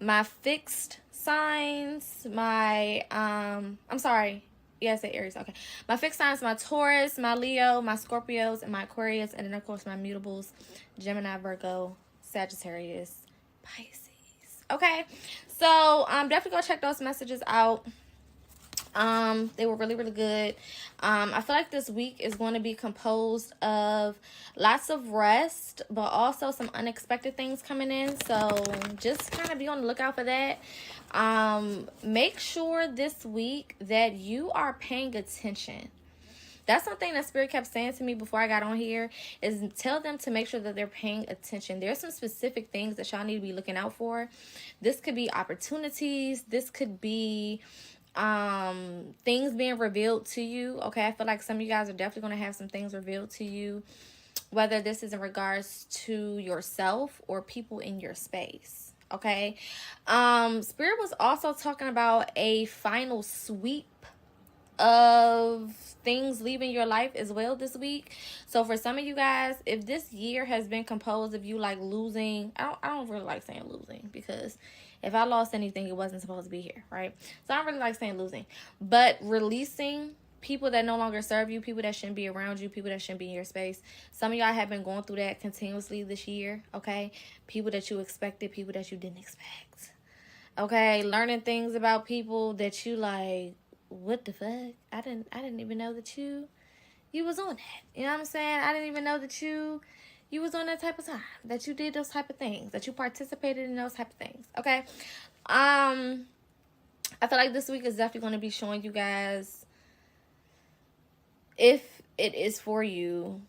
my fixed signs, my, I'm sorry. Yeah, I said Aries. Okay. My fixed signs, my Taurus, my Leo, my Scorpios, and my Aquarius. And then, of course, my mutables, Gemini, Virgo, Sagittarius, Pisces. Okay. So, definitely go check those messages out. They were really, really good. I feel like this week is going to be composed of lots of rest, but also some unexpected things coming in. So just kind of be on the lookout for that. Make sure this week that you are paying attention. That's something that Spirit kept saying to me before I got on here, is tell them to make sure that they're paying attention. There's some specific things that y'all need to be looking out for. This could be opportunities. This could be things being revealed to you. Okay, I feel like some of you guys are definitely going to have some things revealed to you, whether this is in regards to yourself or people in your space. Okay, Spirit was also talking about a final sweep of things leaving your life as well this week. So for some of you guys, if this year has been composed of you like losing, I don't really like saying losing, because if I lost anything, it wasn't supposed to be here, right? So I don't really like saying losing, but releasing people that no longer serve you, people that shouldn't be around you, people that shouldn't be in your space. Some of y'all have been going through that continuously this year, okay? People that you expected, people that you didn't expect, okay? Learning things about people that you like, what the fuck? I didn't even know that you was on that. You know what I'm saying? I didn't even know that you was on that type of time, that you did those type of things, that you participated in those type of things. Okay. I feel like this week is definitely going to be showing you guys, if it is for you,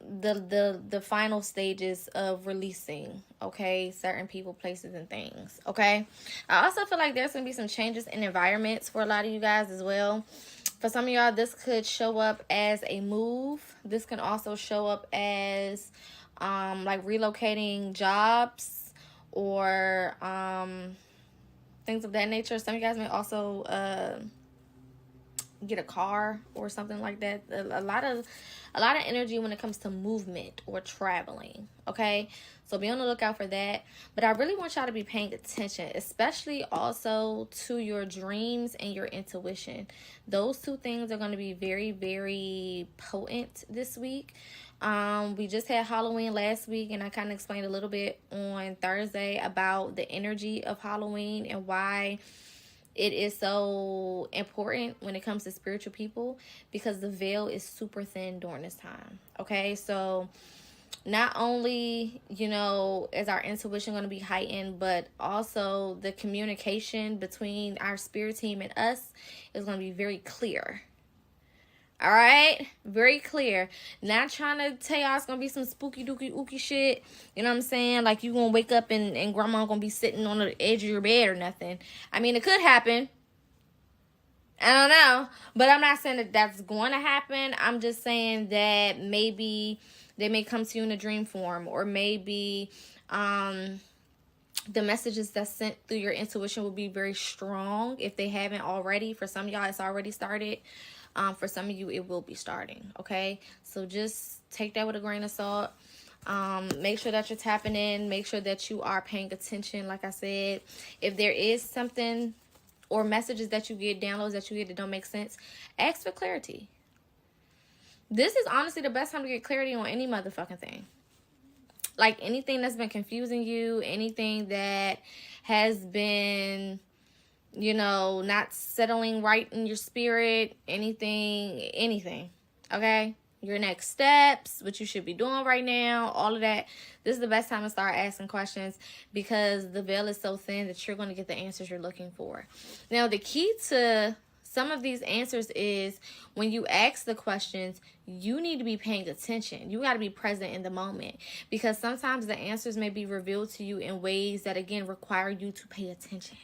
the final stages of releasing, okay, certain people, places, and things. Okay. I also feel like there's gonna be some changes in environments for a lot of you guys as well. For some of y'all, this could show up as a move. This can also show up as like relocating jobs or things of that nature. Some of you guys may also get a car or something like that. A lot of energy when it comes to movement or traveling. Okay, so be on the lookout for that. But I really want y'all to be paying attention, especially also to your dreams and your intuition. Those two things are going to be very, very potent this week. We just had Halloween last week, and I kind of explained a little bit on Thursday about the energy of Halloween and why it is so important when it comes to spiritual people, because the veil is super thin during this time. Okay, so not only, you know, is our intuition going to be heightened, but also the communication between our spirit team and us is going to be very clear. All right, very clear. Not trying to tell y'all it's gonna be some spooky dooky ooky shit. You know what I'm saying? Like you gonna wake up and grandma gonna be sitting on the edge of your bed or nothing. I mean, it could happen. I don't know, but I'm not saying that that's going to happen. I'm just saying that maybe they may come to you in a dream form, or maybe the messages that's sent through your intuition will be very strong if they haven't already. For some of y'all, it's already started. For some of you, it will be starting. Okay, so just take that with a grain of salt. Make sure that you're tapping in. Make sure that you are paying attention. Like I said, if there is something or messages that you get, downloads that you get that don't make sense, ask for clarity. This is honestly the best time to get clarity on any motherfucking thing. Like anything that's been confusing you, anything that has been, you know, not settling right in your spirit, anything, okay? Your next steps, what you should be doing right now, all of that. This is the best time to start asking questions, because the veil is so thin that you're going to get the answers you're looking for. Now, the key to some of these answers is when you ask the questions, you need to be paying attention. You got to be present in the moment, because sometimes the answers may be revealed to you in ways that, again, require you to pay attention.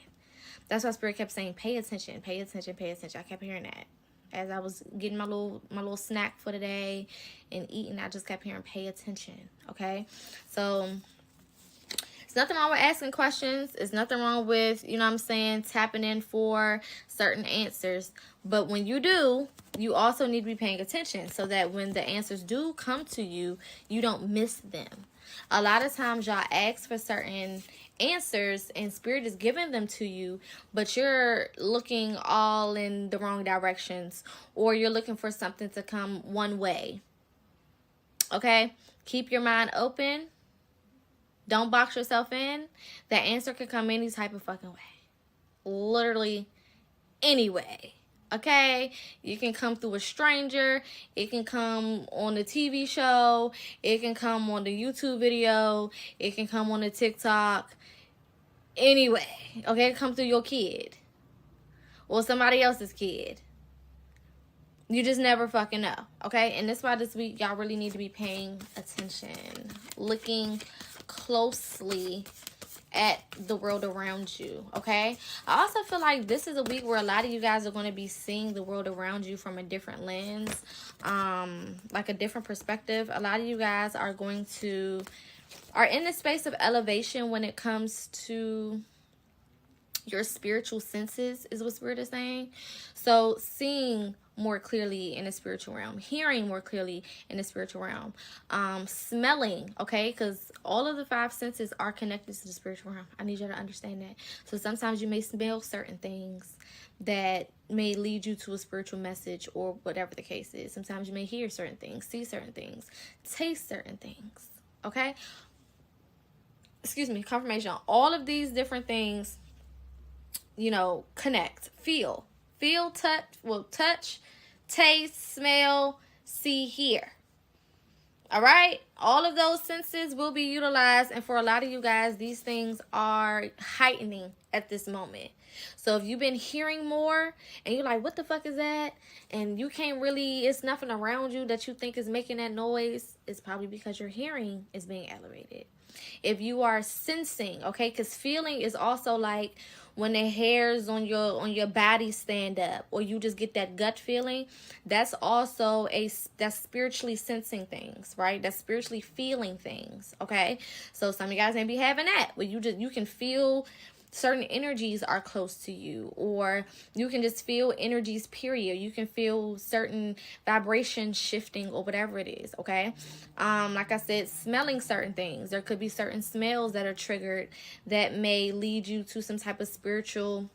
That's why Spirit kept saying, pay attention, pay attention, pay attention. I kept hearing that. As I was getting my little snack for the day and eating, I just kept hearing, pay attention, okay? So, it's nothing wrong with asking questions. It's nothing wrong with, you know what I'm saying, tapping in for certain answers. But when you do, you also need to be paying attention so that when the answers do come to you, you don't miss them. A lot of times y'all ask for certain answers and spirit is giving them to you, but you're looking all in the wrong directions, or you're looking for something to come one way. Okay? Keep your mind open. Don't box yourself in. That answer could come any type of fucking way. Literally any way. Okay? You can come through a stranger. It can come on the TV show. It can come on the YouTube video. It can come on the TikTok. Anyway. Okay? Come through your kid. Or somebody else's kid. You just never fucking know. Okay? And that's why this week y'all really need to be paying attention. Looking closely at the world around you. Okay? I also feel like this is a week where a lot of you guys are going to be seeing the world around you from a different lens. Like a different perspective. A lot of you guys are are in the space of elevation when it comes to your spiritual senses, is what Spirit is saying. So seeing more clearly in the spiritual realm, hearing more clearly in the spiritual realm, smelling, okay, because all of the 5 senses are connected to the spiritual realm. I need you to understand that. So sometimes you may smell certain things that may lead you to a spiritual message, or whatever the case is. Sometimes you may hear certain things, see certain things, taste certain things, okay? Excuse me, confirmation. All of these different things, you know, connect, feel, touch, taste, smell, see, hear. All right? All of those senses will be utilized. And for a lot of you guys, these things are heightening at this moment. So if you've been hearing more and you're like, what the fuck is that? And you can't really, it's nothing around you that you think is making that noise, it's probably because your hearing is being elevated. If you are sensing, okay, because feeling is also like when the hairs on your body stand up, or you just get that gut feeling. That's also that's spiritually sensing things, right? That's spiritually feeling things, okay? So some of you guys may be having that, where you can feel certain energies are close to you, or you can just feel energies, period. You can feel certain vibrations shifting, or whatever it is, okay? Like I said, smelling certain things. There could be certain smells that are triggered that may lead you to some type of spiritual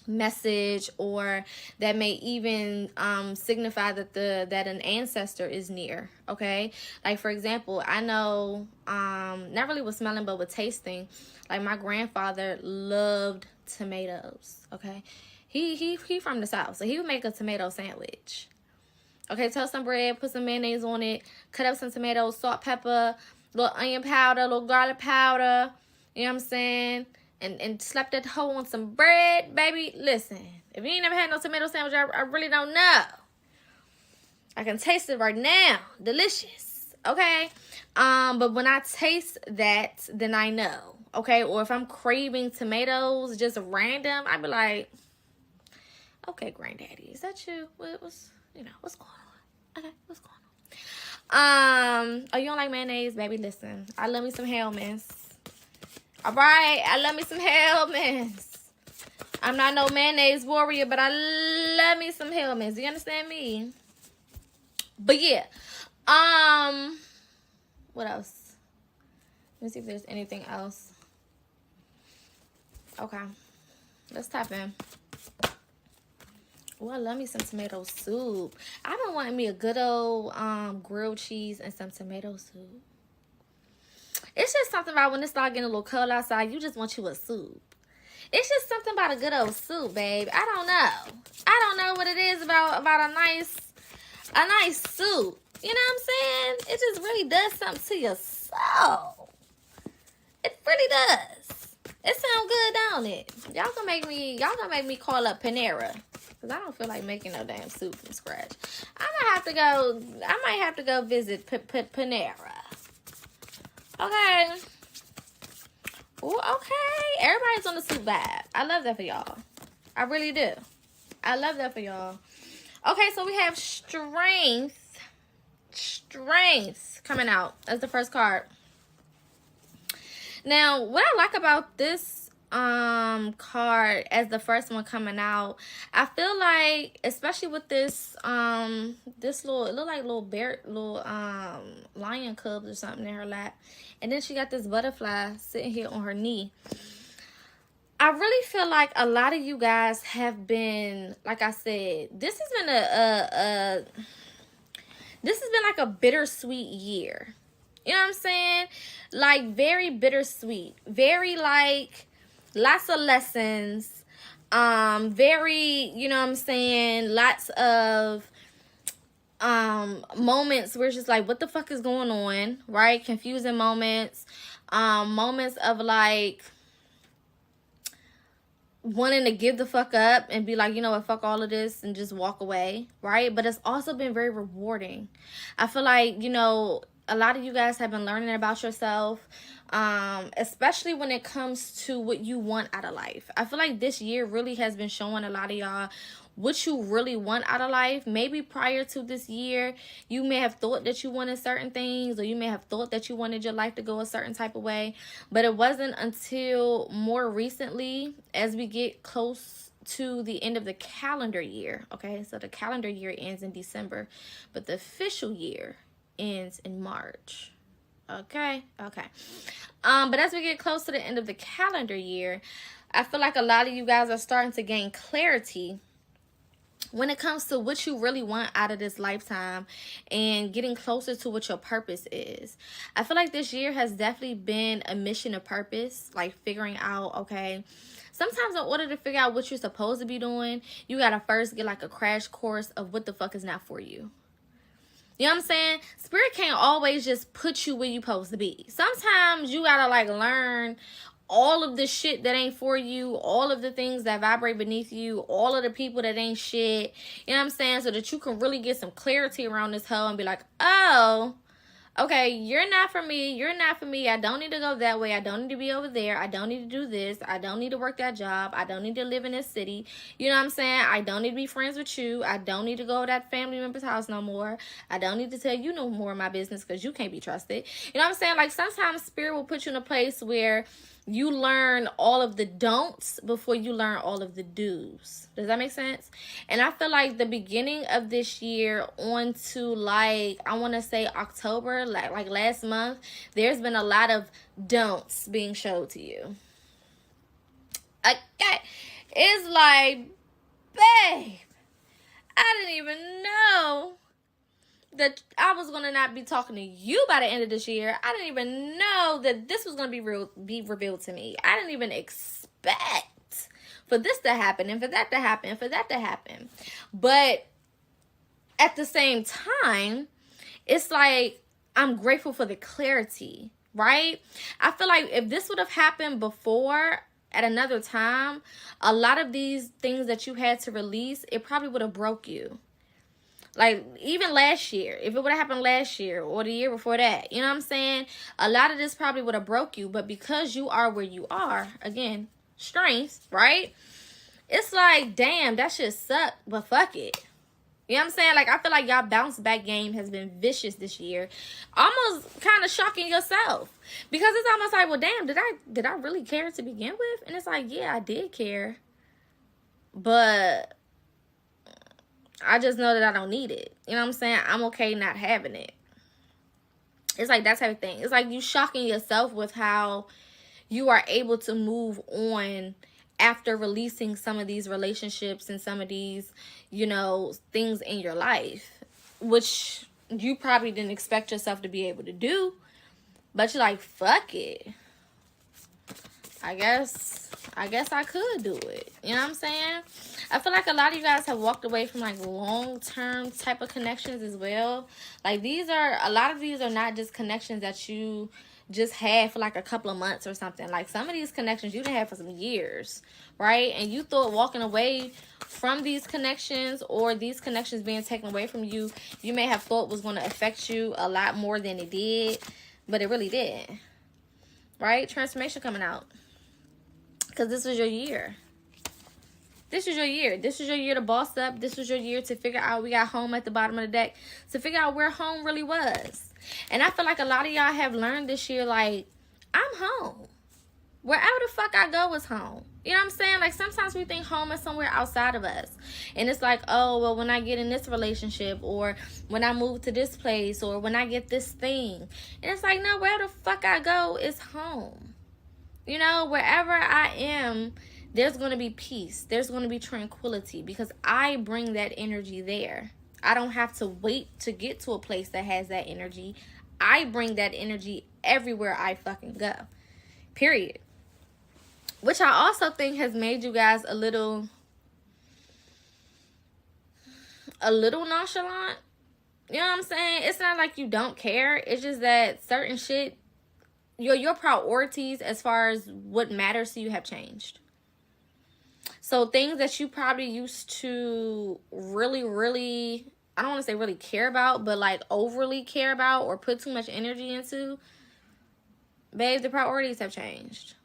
message, or that may even signify that an ancestor is near, okay? Like, for example, I know not really with smelling, but with tasting, like my grandfather loved tomatoes, okay? He from the South, so he would make a tomato sandwich, okay? Toast some bread, put some mayonnaise on it, cut up some tomatoes, salt, pepper, little onion powder, little garlic powder, you know what I'm saying? And slap that hoe on some bread, baby. Listen, if you ain't never had no tomato sandwich, I really don't know. I can taste it right now. Delicious, okay? But when I taste that, then I know, okay? Or if I'm craving tomatoes, just random, I'd be like, okay, granddaddy, is that you? What's going on? Okay, what's going on? Oh, you don't like mayonnaise, baby? Listen, I love me some Hellmann's. All right, I love me some Hellmann's. I'm not no mayonnaise warrior, but I love me some Hellmann's. Do you understand me? But yeah, what else? Let me see if there's anything else. Okay, let's tap in. Oh, I love me some tomato soup. I've been wanting me a good old grilled cheese and some tomato soup. It's just something about when it start getting a little cold outside, you just want you a soup. It's just something about a good old soup, babe. I don't know what it is about a nice soup. You know what I'm saying? It just really does something to your soul. It really does. It sounds good, don't it? Y'all gonna make me call up Panera, cause I don't feel like making no damn soup from scratch. I might have to go visit Panera. Okay. Ooh, okay. Everybody's on the soup vibe. I love that for y'all. I really do. I love that for y'all. Okay, so we have strength. Strength coming out as the first card. Now, what I like about this card as the first one coming out, I feel like, especially with this this little, it look like little bear, little lion cubs or something in her lap, and then she got this butterfly sitting here on her knee. I really feel like a lot of you guys have been, like I said, this has been this has been like a bittersweet year. You know what I'm saying? Like, very bittersweet. Very, like, lots of lessons. Very, you know what I'm saying? Lots of moments where it's just like, what the fuck is going on? Right? Confusing moments. Moments of, like, wanting to give the fuck up and be like, you know what, fuck all of this and just walk away, right? But it's also been very rewarding. I feel like, you know, a lot of you guys have been learning about yourself, especially when it comes to what you want out of life. I feel like this year really has been showing a lot of y'all what you really want out of life. Maybe prior to this year, you may have thought that you wanted certain things, or you may have thought that you wanted your life to go a certain type of way, but it wasn't until more recently, as we get close to the end of the calendar year. Okay, so the calendar year ends in December, but the official year ends in March. Okay. But as we get close to the end of the calendar year, I feel like a lot of you guys are starting to gain clarity when it comes to what you really want out of this lifetime and getting closer to what your purpose is. I feel like this year has definitely been a mission of purpose, like figuring out, okay, sometimes in order to figure out what you're supposed to be doing, you gotta first get like a crash course of what the fuck is not for you. You know what I'm saying? Spirit can't always just put you where you supposed to be. Sometimes you gotta like learn all of the shit that ain't for you, all of the things that vibrate beneath you, all of the people that ain't shit. You know what I'm saying? So that you can really get some clarity around this hoe and be like, oh, okay, you're not for me. You're not for me. I don't need to go that way. I don't need to be over there. I don't need to do this. I don't need to work that job. I don't need to live in this city. You know what I'm saying? I don't need to be friends with you. I don't need to go to that family member's house no more. I don't need to tell you no more of my business because you can't be trusted. You know what I'm saying? Like, sometimes Spirit will put you in a place where you learn all of the don'ts before you learn all of the do's. Does that make sense? And I feel like the beginning of this year on to, like, I want to say October, like last month, there's been a lot of don'ts being showed to you. Okay. It's like, babe, I didn't even know that I was going to not be talking to you by the end of this year. I didn't even know that this was going to be revealed to me. I didn't even expect for this to happen and for that to happen and for that to happen. But at the same time, it's like, I'm grateful for the clarity, right? I feel like if this would have happened before at another time, a lot of these things that you had to release, it probably would have broke you. Like, even last year, if it would have happened last year or the year before that, you know what I'm saying? A lot of this probably would have broke you. But because you are where you are, again, strength, right? It's like, damn, that shit sucked, but fuck it. You know what I'm saying? Like, I feel like y'all bounce back game has been vicious this year. Almost kind of shocking yourself. Because it's almost like, well, damn, did I really care to begin with? And it's like, yeah, I did care. But I just know that I don't need it. You know what I'm saying? I'm okay not having it. It's like that type of thing. It's like you shocking yourself with how you are able to move on after releasing some of these relationships and some of these, you know, things in your life, which you probably didn't expect yourself to be able to do. But you're like, fuck it. I guess I could do it. You know what I'm saying? I feel like a lot of you guys have walked away from like long-term type of connections as well. Like, a lot of these are not just connections that you just had for like a couple of months or something. Like, some of these connections you didn't have for some years, right? And you thought walking away from these connections or these connections being taken away from you, you may have thought was going to affect you a lot more than it did, but it really didn't, right? Transformation coming out. Because this was your year. This was your year. This was your year to boss up. This was your year to figure out, we got home at the bottom of the deck, to figure out where home really was. And I feel like a lot of y'all have learned this year, like, I'm home. Wherever the fuck I go is home. You know what I'm saying? Like, sometimes we think home is somewhere outside of us. And it's like, oh, well, when I get in this relationship, or when I move to this place, or when I get this thing. And it's like, no, where the fuck I go is home. You know, wherever I am, there's going to be peace. There's going to be tranquility, because I bring that energy there. I don't have to wait to get to a place that has that energy. I bring that energy everywhere I fucking go. Period. Which I also think has made you guys a little nonchalant. You know what I'm saying? It's not like you don't care. It's just that certain shit, your priorities as far as what matters to you have changed. So things that you probably used to really, I don't want to say really care about, but like overly care about or put too much energy into, babe, the priorities have changed.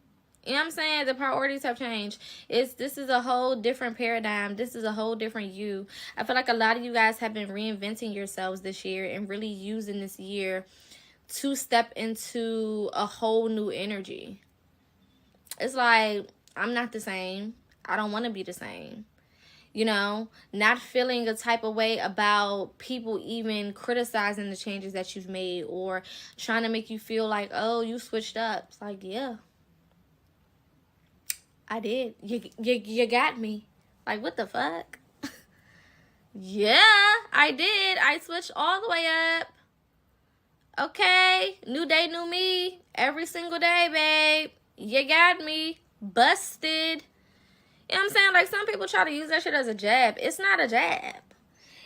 You know what I'm saying? The priorities have changed. This is a whole different paradigm. This is a whole different you. I feel like a lot of you guys have been reinventing yourselves this year and really using this year to step into a whole new energy. It's like, I'm not the same. I don't want to be the same. You know, not feeling a type of way about people even criticizing the changes that you've made, or trying to make you feel like, oh, you switched up. It's like, yeah, I did. You got me. Like, what the fuck? Yeah, I did. I switched all the way up. Okay, new day, new me. Every single day, babe. You got me. Busted. You know what I'm saying? Like, some people try to use that shit as a jab. It's not a jab.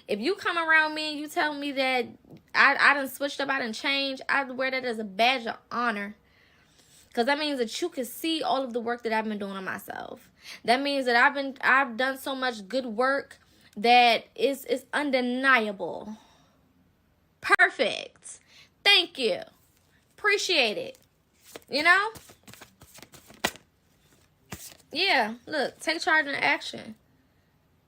If you come around me and you tell me that I done switched up, I done changed, I wear that as a badge of honor. Because that means that you can see all of the work that I've been doing on myself. That means that I've done so much good work that is undeniable. Perfect. Thank you. Appreciate it. You know? Yeah, look, take charge and action.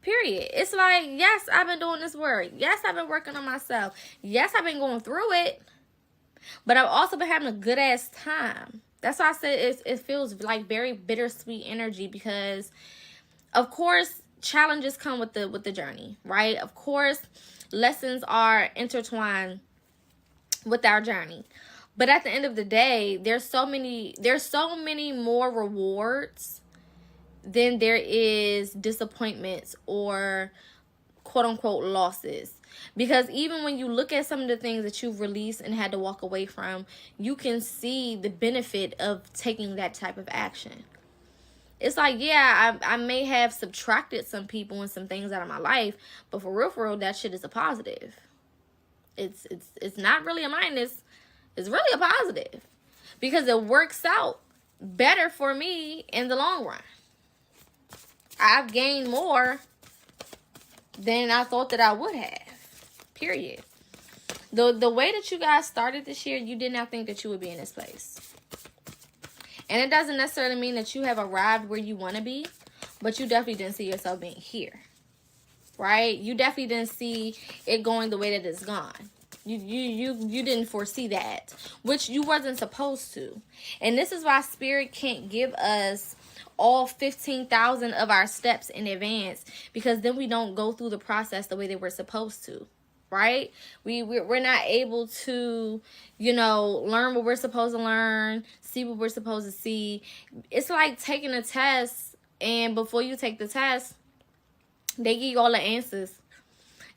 Period. It's like, yes, I've been doing this work. Yes, I've been working on myself. Yes, I've been going through it. But I've also been having a good ass time. That's why I said it feels like very bittersweet energy, because of course challenges come with the journey, right? Of course lessons are intertwined with our journey. But at the end of the day, there's so many more rewards than there is disappointments or quote unquote losses. Because even when you look at some of the things that you've released and had to walk away from, you can see the benefit of taking that type of action. It's like, yeah, I may have subtracted some people and some things out of my life, but for real, that shit is a positive. It's not really a minus. It's really a positive, because it works out better for me in the long run. I've gained more than I thought that I would have. Period. The way that you guys started this year, you did not think that you would be in this place. And it doesn't necessarily mean that you have arrived where you want to be, but you definitely didn't see yourself being here. Right? You definitely didn't see it going the way that it's gone. You didn't foresee that, which you wasn't supposed to. And this is why Spirit can't give us all 15,000 of our steps in advance, because then we don't go through the process the way that we're supposed to. Right? We're not able to, learn what we're supposed to learn, see what we're supposed to see. It's like taking a test, and before you take the test, they give you all the answers.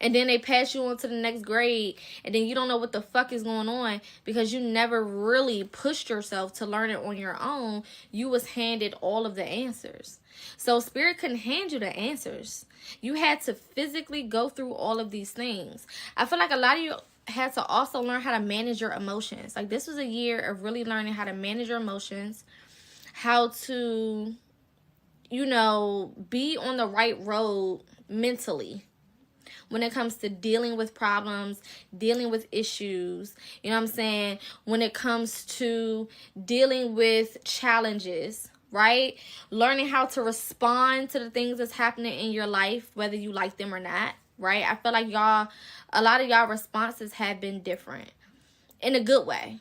And then they pass you on to the next grade, and then you don't know what the fuck is going on, because you never really pushed yourself to learn it on your own. You was handed all of the answers. So Spirit couldn't hand you the answers. You had to physically go through all of these things. I feel like a lot of you had to also learn how to manage your emotions. Like, this was a year of really learning how to manage your emotions, how to, be on the right road mentally when it comes to dealing with problems, dealing with issues, you know what I'm saying? When it comes to dealing with challenges, right? Learning how to respond to the things that's happening in your life, whether you like them or not, right? I feel like a lot of y'all responses have been different in a good way,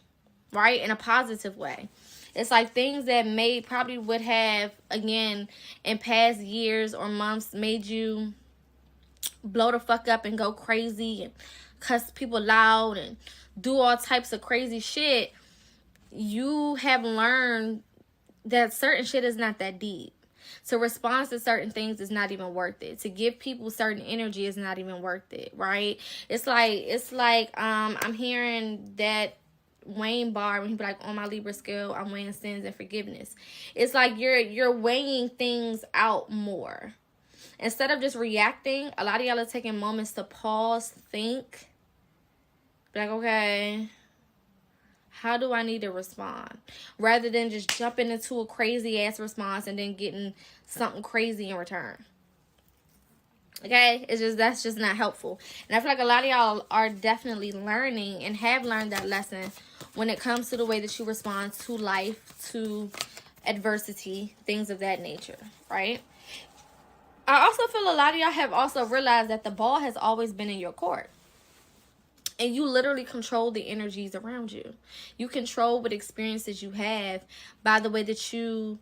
right? In a positive way. It's like things that probably would have, again, in past years or months, made you blow the fuck up and go crazy and cuss people loud and do all types of crazy shit. You have learned that certain shit is not that deep. To respond to certain things is not even worth it. To give people certain energy is not even worth it, right? It's like I'm hearing that Wayne bar when he be like, on my Libra scale, I'm weighing sins and forgiveness. It's like you're weighing things out more. Instead of just reacting, a lot of y'all are taking moments to pause, think. Be like, okay, how do I need to respond? Rather than just jumping into a crazy ass response and then getting something crazy in return. Okay? That's just not helpful. And I feel like a lot of y'all are definitely learning and have learned that lesson when it comes to the way that you respond to life, to adversity, things of that nature, right? I also feel a lot of y'all have also realized that the ball has always been in your court. And you literally control the energies around you. You control what experiences you have by the way that you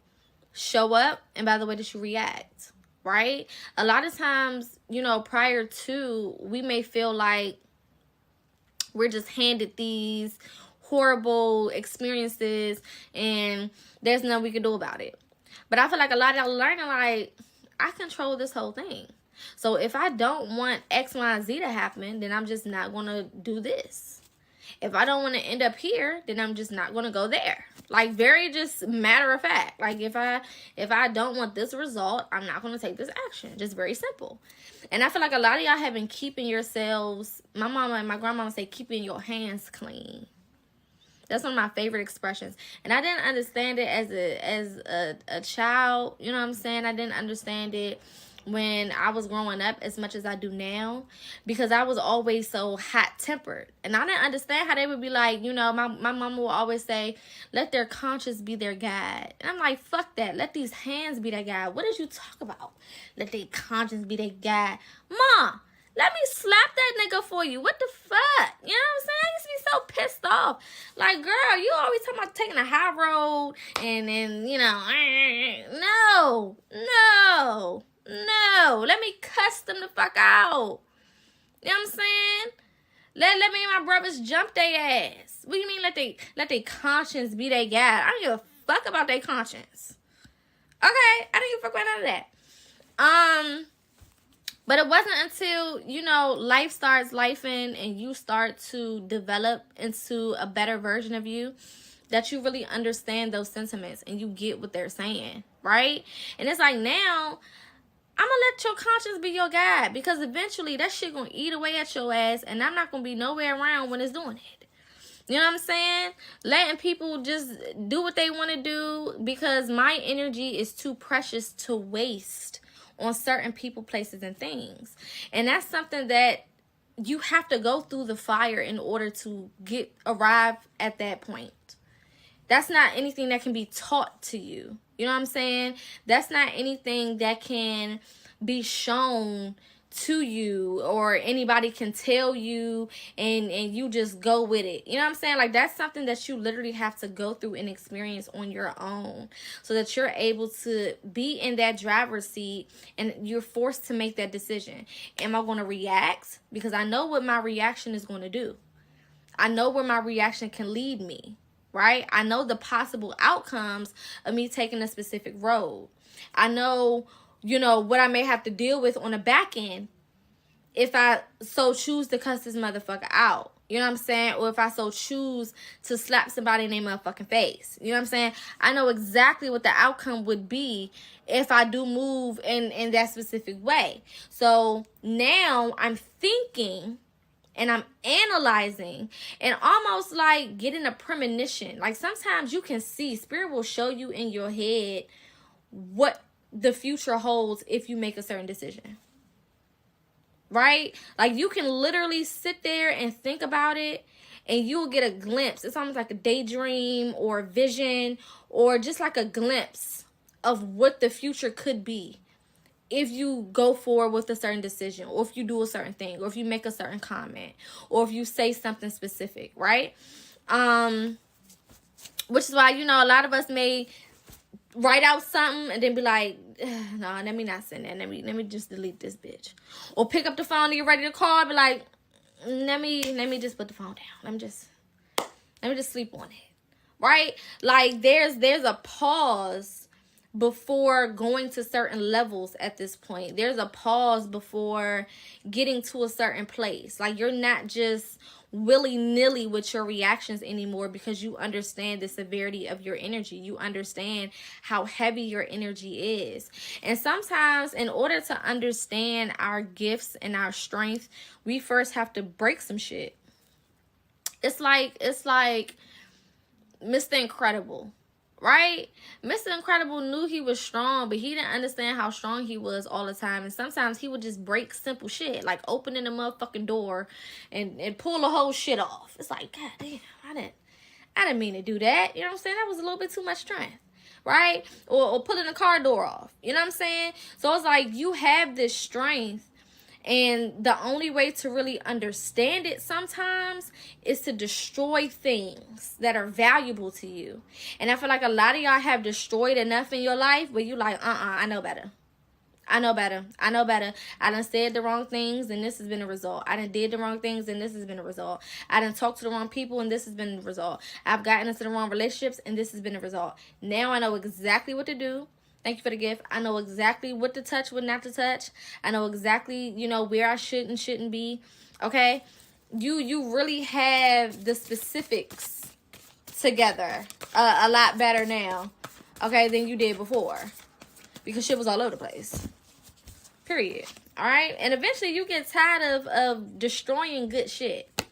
show up and by the way that you react, right? A lot of times, prior to, we may feel like we're just handed these horrible experiences and there's nothing we can do about it. But I feel like a lot of y'all learning, like, I control this whole thing. So if I don't want X, Y, and Z to happen, then I'm just not going to do this. If I don't want to end up here, then I'm just not going to go there. Like, very just matter of fact. Like, if I don't want this result, I'm not going to take this action. Just very simple. And I feel like a lot of y'all have been keeping yourselves, my mama and my grandmama say, keeping your hands clean. That's one of my favorite expressions. And I didn't understand it as a child. You know what I'm saying? I didn't understand it when I was growing up as much as I do now, because I was always so hot-tempered. And I didn't understand how they would be like, my mama will always say, let their conscience be their guide. And I'm like, fuck that. Let these hands be their guide. What did you talk about? Let their conscience be their guide. Ma, let me slap that nigga for you. What the fuck? You know what I'm saying? I used to be so pissed off. Like, girl, you always talking about taking a high road and then, no. Let me cuss them the fuck out. You know what I'm saying? Let me and my brothers jump their ass. What do you mean let they conscience be their guide? I don't give a fuck about their conscience. Okay? I don't give a fuck about none of that. But it wasn't until, life starts lifing and you start to develop into a better version of you that you really understand those sentiments and you get what they're saying, right? And it's like, now I'm going to let your conscience be your guide, because eventually that shit going to eat away at your ass and I'm not going to be nowhere around when it's doing it. You know what I'm saying? Letting people just do what they want to do, because my energy is too precious to waste on certain people, places, and things. And that's something that you have to go through the fire in order to arrive at that point. That's not anything that can be taught to you. You know what I'm saying? That's not anything that can be shown to you or anybody can tell you and you just go with it. You know what I'm saying? Like, that's something that you literally have to go through and experience on your own so that you're able to be in that driver's seat and you're forced to make that decision. Am I going to react? Because I know what my reaction is going to do. I know where my reaction can lead me, right? I know the possible outcomes of me taking a specific road. I know, what I may have to deal with on the back end if I so choose to cuss this motherfucker out. You know what I'm saying? Or if I so choose to slap somebody in their motherfucking face. You know what I'm saying? I know exactly what the outcome would be if I do move in that specific way. So now I'm thinking and I'm analyzing and almost like getting a premonition. Like, sometimes you can see, spirit will show you in your head what the future holds if you make a certain decision. Right? Like, you can literally sit there and think about it and you'll get a glimpse. It's almost like a daydream or a vision or just like a glimpse of what the future could be if you go forward with a certain decision, or if you do a certain thing, or if you make a certain comment, or if you say something specific, right? Which is why, you know, a lot of us may write out something and then be like, no, let me not send that. Let me just delete this bitch. Or pick up the phone and you're ready to call, be like, let me just put the phone down. Let me just sleep on it. Right? Like there's a pause before going to certain levels at this point. There's a pause before getting to a certain place. Like you're not just willy-nilly with your reactions anymore, because you understand the severity of your energy. You understand how heavy your energy is. And sometimes in order to understand our gifts and our strength, we first have to break some shit. It's like Mr. Incredible, right? Mr. Incredible knew he was strong, but he didn't understand how strong he was all the time. And sometimes he would just break simple shit, like opening a motherfucking door and pull the whole shit off. It's like, God damn, I didn't mean to do that. You know what I'm saying? That was a little bit too much strength, right? Or pulling the car door off. You know what I'm saying? So it's like you have this strength, and the only way to really understand it sometimes is to destroy things that are valuable to you. And I feel like a lot of y'all have destroyed enough in your life where you like, I know better. I know better. I done said the wrong things and this has been a result. I done did the wrong things and this has been a result. I done talked to the wrong people and this has been a result. I've gotten into the wrong relationships and this has been a result. Now I know exactly what to do. Thank you for the gift. I know exactly what to touch, what not to touch. I know exactly, you know, where I should and shouldn't be. Okay? You really have the specifics together a lot better now, okay, than you did before. Because shit was all over the place. Period. Alright? And eventually you get tired of destroying good shit.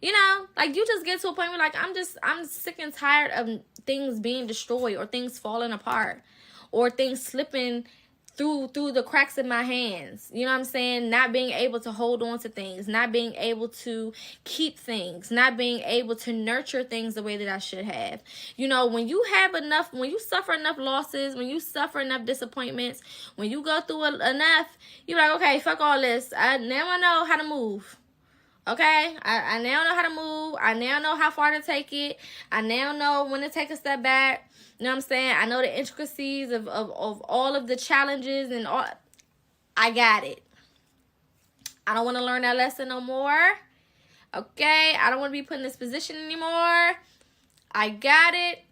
You know, like you just get to a point where like I'm sick and tired of things being destroyed or things falling apart or things slipping through the cracks in my hands. You know what I'm saying? Not being able to hold on to things, not being able to keep things, not being able to nurture things the way that I should have. You know, when you suffer enough losses, when you suffer enough disappointments, when you go through enough, you're like, okay, fuck all this. Now I know how to move. Okay, I now know how to move. I now know how far to take it. I now know when to take a step back. You know what I'm saying? I know the intricacies of all of the challenges and all. I got it. I don't want to learn that lesson no more. Okay, I don't want to be put in this position anymore. I got it.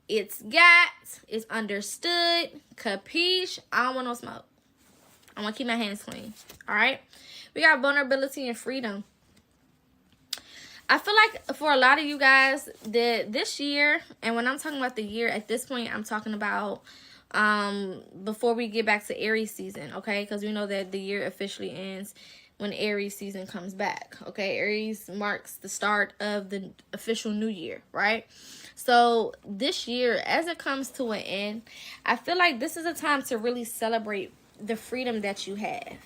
It's got. It's understood. Capiche? I don't want no smoke. I want to keep my hands clean. All right? We got vulnerability and freedom. I feel like for a lot of you guys that this year, and when I'm talking about the year at this point, I'm talking about before we get back to Aries season, okay? Because we know that the year officially ends when Aries season comes back, okay? Aries marks the start of the official new year, right? So this year, as it comes to an end, I feel like this is a time to really celebrate the freedom that you have.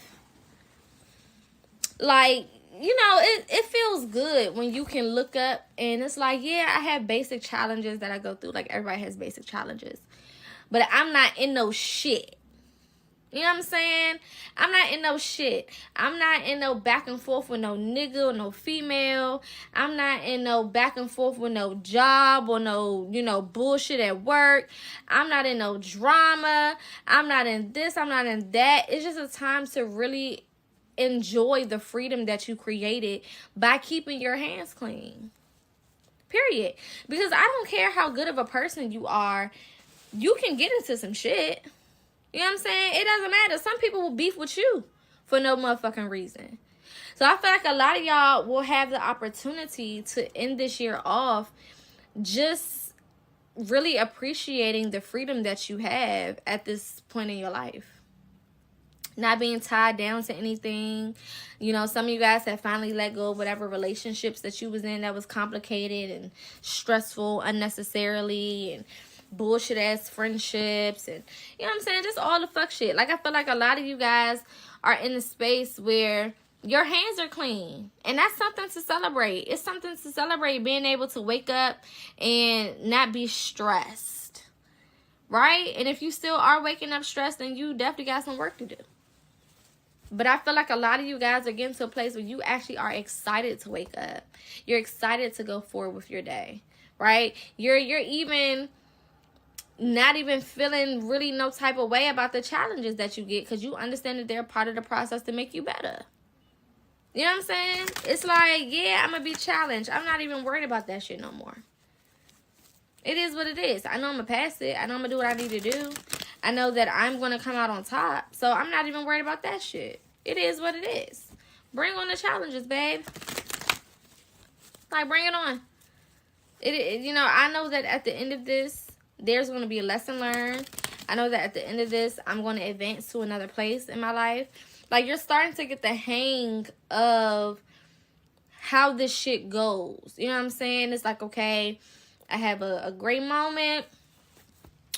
Like, you know, it feels good when you can look up and it's like, yeah, I have basic challenges that I go through. Like, everybody has basic challenges. But I'm not in no shit. You know what I'm saying? I'm not in no shit. I'm not in no back and forth with no nigga or no female. I'm not in no back and forth with no job or no, you know, bullshit at work. I'm not in no drama. I'm not in this. I'm not in that. It's just a time to really enjoy the freedom that you created by keeping your hands clean. Period. Because I don't care how good of a person you are, you can get into some shit. You know what I'm saying? It doesn't matter. Some people will beef with you for no motherfucking reason. So I feel like a lot of y'all will have the opportunity to end this year off just really appreciating the freedom that you have at this point in your life. Not being tied down to anything. You know, some of you guys have finally let go of whatever relationships that you was in that was complicated and stressful unnecessarily, and bullshit ass friendships, and you know what I'm saying, just all the fuck shit. Like, I feel like a lot of you guys are in a space where your hands are clean, and that's something to celebrate. It's something to celebrate, being able to wake up and not be stressed, right? And if you still are waking up stressed, then you definitely got some work to do. But I feel like a lot of you guys are getting to a place where you actually are excited to wake up. You're excited to go forward with your day, right? You're even not even feeling really no type of way about the challenges that you get because you understand that they're part of the process to make you better. You know what I'm saying? It's like, yeah, I'm going to be challenged. I'm not even worried about that shit no more. It is what it is. I know I'm going to pass it. I know I'm going to do what I need to do. I know that I'm going to come out on top. So I'm not even worried about that shit. It is what it is. Bring on the challenges, babe. Like, bring it on. You know, I know that at the end of this, there's going to be a lesson learned. I know that at the end of this, I'm going to advance to another place in my life. Like, you're starting to get the hang of how this shit goes. You know what I'm saying? It's like, okay, I have a great moment,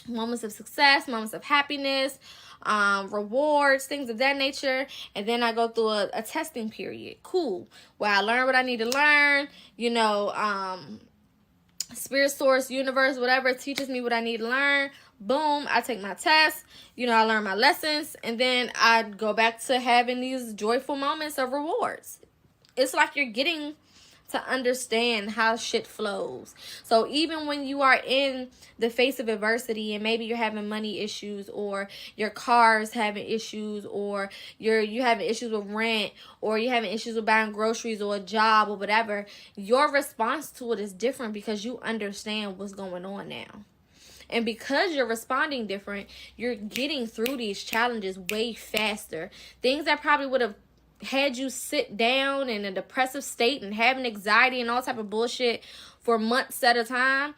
moments of success, moments of happiness, rewards, things of that nature. And then I go through a testing period. Cool. Where I learn what I need to learn, you know, spirit, source, universe, whatever teaches me what I need to learn. Boom, I take my test, you know, I learn my lessons, and then I go back to having these joyful moments of rewards. It's like you're getting to understand how shit flows. So even when you are in the face of adversity and maybe you're having money issues, or your car's having issues, or you having issues with rent, or you're having issues with buying groceries or a job or whatever, your response to it is different because you understand what's going on now. And because you're responding different, you're getting through these challenges way faster. Things that probably would have had you sit down in a depressive state and having anxiety and all type of bullshit for months at a time,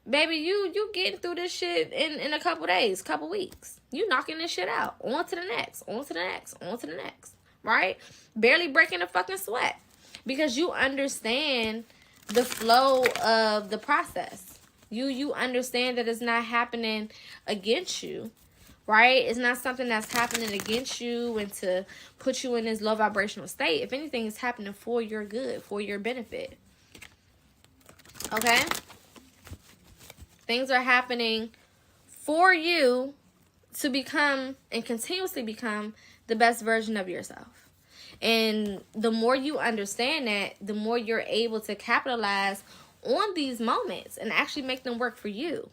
baby, you getting through this shit in a couple days, couple weeks. You knocking this shit out. On to the next, on to the next, on to the next, right? Barely breaking a fucking sweat because you understand the flow of the process. You understand that it's not happening against you, right? It's not something that's happening against you and to put you in this low vibrational state. If anything, it's happening for your good, for your benefit. Okay? Things are happening for you to become and continuously become the best version of yourself. And the more you understand that, the more you're able to capitalize on these moments and actually make them work for you.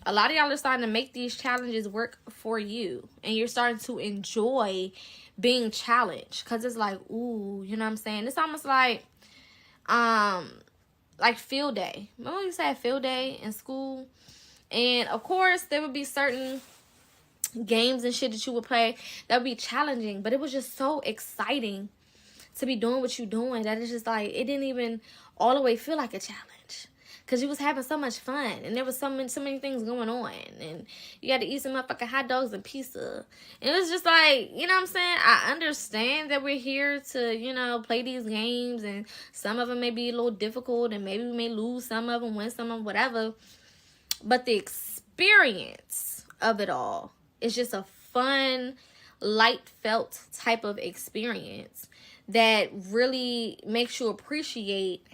A lot of y'all are starting to make these challenges work for you, and you're starting to enjoy being challenged because it's like, ooh, you know what I'm saying? It's almost like field day. Remember when you said field day in school? And of course, there would be certain games and shit that you would play that would be challenging, but it was just so exciting to be doing what you're doing that it's just like, it didn't even all the way feel like a challenge because you was having so much fun and there was so many things going on, and you got to eat some motherfucking hot dogs and pizza, and it was just like, you know what I'm saying? I understand that we're here to, you know, play these games, and some of them may be a little difficult, and maybe we may lose some of them, win some of them, whatever, but the experience of it all is just a fun, light felt type of experience that really makes you appreciate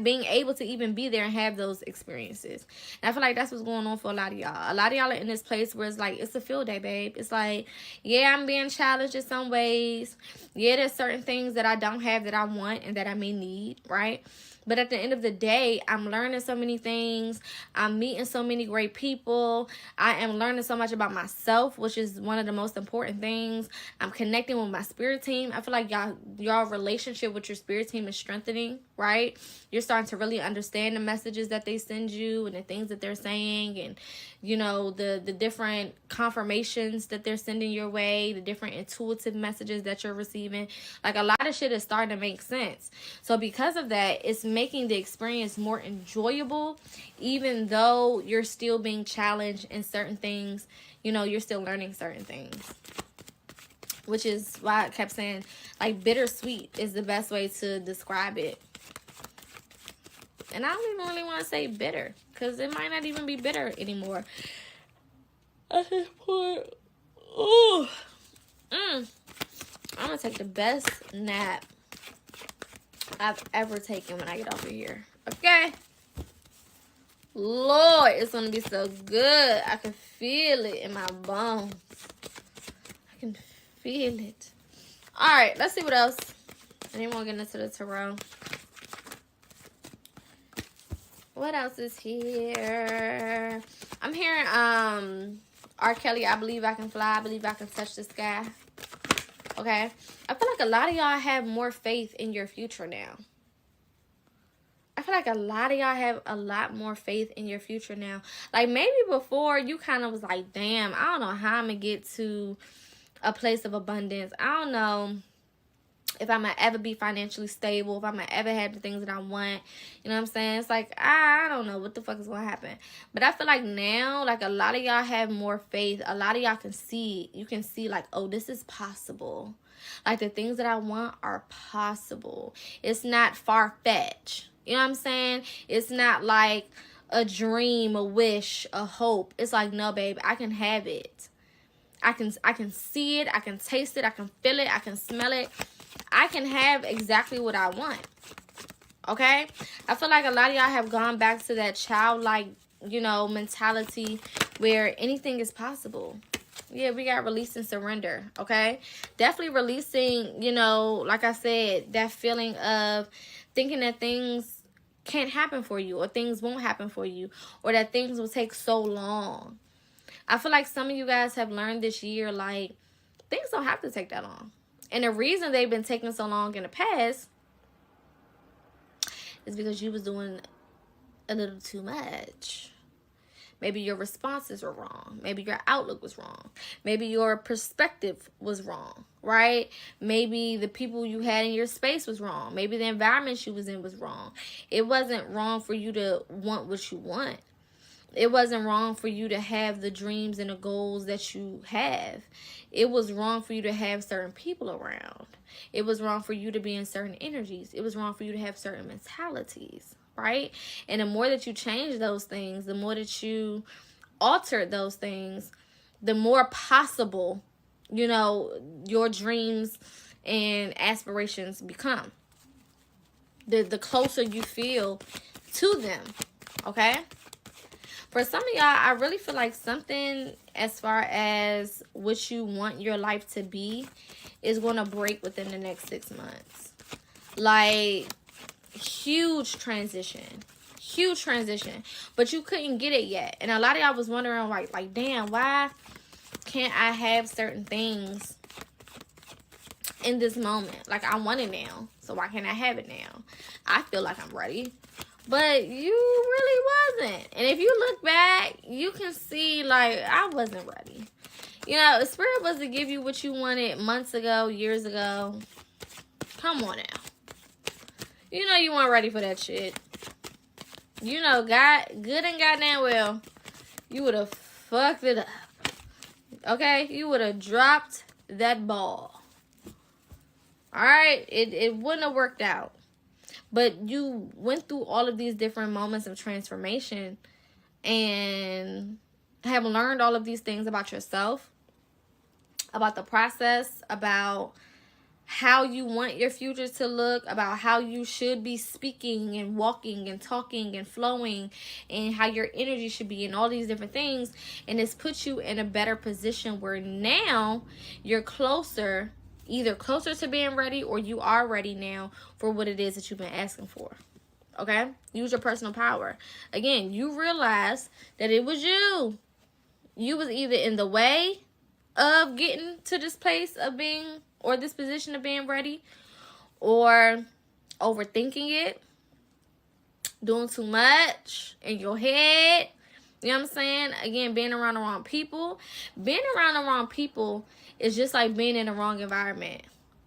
being able to even be there and have those experiences. And I feel like that's what's going on for a lot of y'all. A lot of y'all are in this place where it's like, it's a field day, babe. It's like, yeah, I'm being challenged in some ways. Yeah, there's certain things that I don't have that I want and that I may need, right? But at the end of the day, I'm learning so many things. I'm meeting so many great people. I am learning so much about myself, which is one of the most important things. I'm connecting with my spirit team. I feel like y'all relationship with your spirit team is strengthening, right? You're starting to really understand the messages that they send you and the things that they're saying, and, you know, the different confirmations that they're sending your way, the different intuitive messages that you're receiving. Like, a lot of shit is starting to make sense. So because of that, it's making the experience more enjoyable, even though you're still being challenged in certain things. You know, you're still learning certain things, which is why I kept saying, like, bittersweet is the best way to describe it. And I don't even really want to say bitter, because it might not even be bitter anymore at this point. Ooh. I'm gonna take the best nap I've ever taken when I get off of here. Okay? Lord, it's gonna be so good. I can feel it in my bones. I can feel it. Alright, let's see what else. I didn't want to get into the tarot. What else is here? I'm hearing R. Kelly, I believe I can fly, I believe I can touch the sky. Okay? I feel like a lot of y'all have more faith in your future now. I feel like a lot of y'all have a lot more faith in your future now. Like, maybe before you kind of was like, damn, I don't know how I'm going to get to a place of abundance. I don't know if I'm going to ever be financially stable, if I'm going to ever have the things that I want. You know what I'm saying? It's like, I don't know what the fuck is going to happen. But I feel like now, like, a lot of y'all have more faith. A lot of y'all can see, you can see like, oh, this is possible. Like, the things that I want are possible. It's not far-fetched. You know what I'm saying? It's not like a dream, a wish, a hope. It's like, no, babe, I can have it. I can see it. I can taste it. I can feel it. I can smell it. I can have exactly what I want. Okay? I feel like a lot of y'all have gone back to that childlike, you know, mentality where anything is possible. Yeah, we got release and surrender, okay? Definitely releasing, you know, like I said, that feeling of thinking that things can't happen for you, or things won't happen for you, or that things will take so long. I feel like some of you guys have learned this year, like, things don't have to take that long. And the reason they've been taking so long in the past is because you was doing a little too much. Maybe your responses were wrong. Maybe your outlook was wrong. Maybe your perspective was wrong, right? Maybe the people you had in your space was wrong. Maybe the environment you was in was wrong. It wasn't wrong for you to want what you want. It wasn't wrong for you to have the dreams and the goals that you have. It was wrong for you to have certain people around. It was wrong for you to be in certain energies. It was wrong for you to have certain mentalities, right? And the more that you change those things, the more that you alter those things, the more possible, you know, your dreams and aspirations become. The closer you feel to them, okay? For some of y'all, I really feel like something as far as what you want your life to be is going to break within the next 6 months. Like, huge transition. Huge transition. But you couldn't get it yet. And a lot of y'all was wondering, like, damn, why can't I have certain things in this moment? Like, I want it now. So why can't I have it now? I feel like I'm ready. But you really wasn't. And if you look back, you can see, like, I wasn't ready. You know, the Spirit was to give you what you wanted months ago, years ago. Come on now. You know you weren't ready for that shit. You know, God, good and goddamn well, you would have fucked it up. Okay? You would have dropped that ball. Alright? It wouldn't have worked out. But you went through all of these different moments of transformation and have learned all of these things about yourself, about the process, about how you want your future to look, about how you should be speaking and walking and talking and flowing, and how your energy should be, and all these different things. And it's put you in a better position where now you're closer, either closer to being ready, or you are ready now for what it is that you've been asking for. Okay? Use your personal power. Again, you realize that it was you. You was either in the way of getting to this place of being, or this position of being ready, or overthinking it, doing too much in your head. You know what I'm saying? Again, being around the wrong people. Being around the wrong people is just like being in the wrong environment,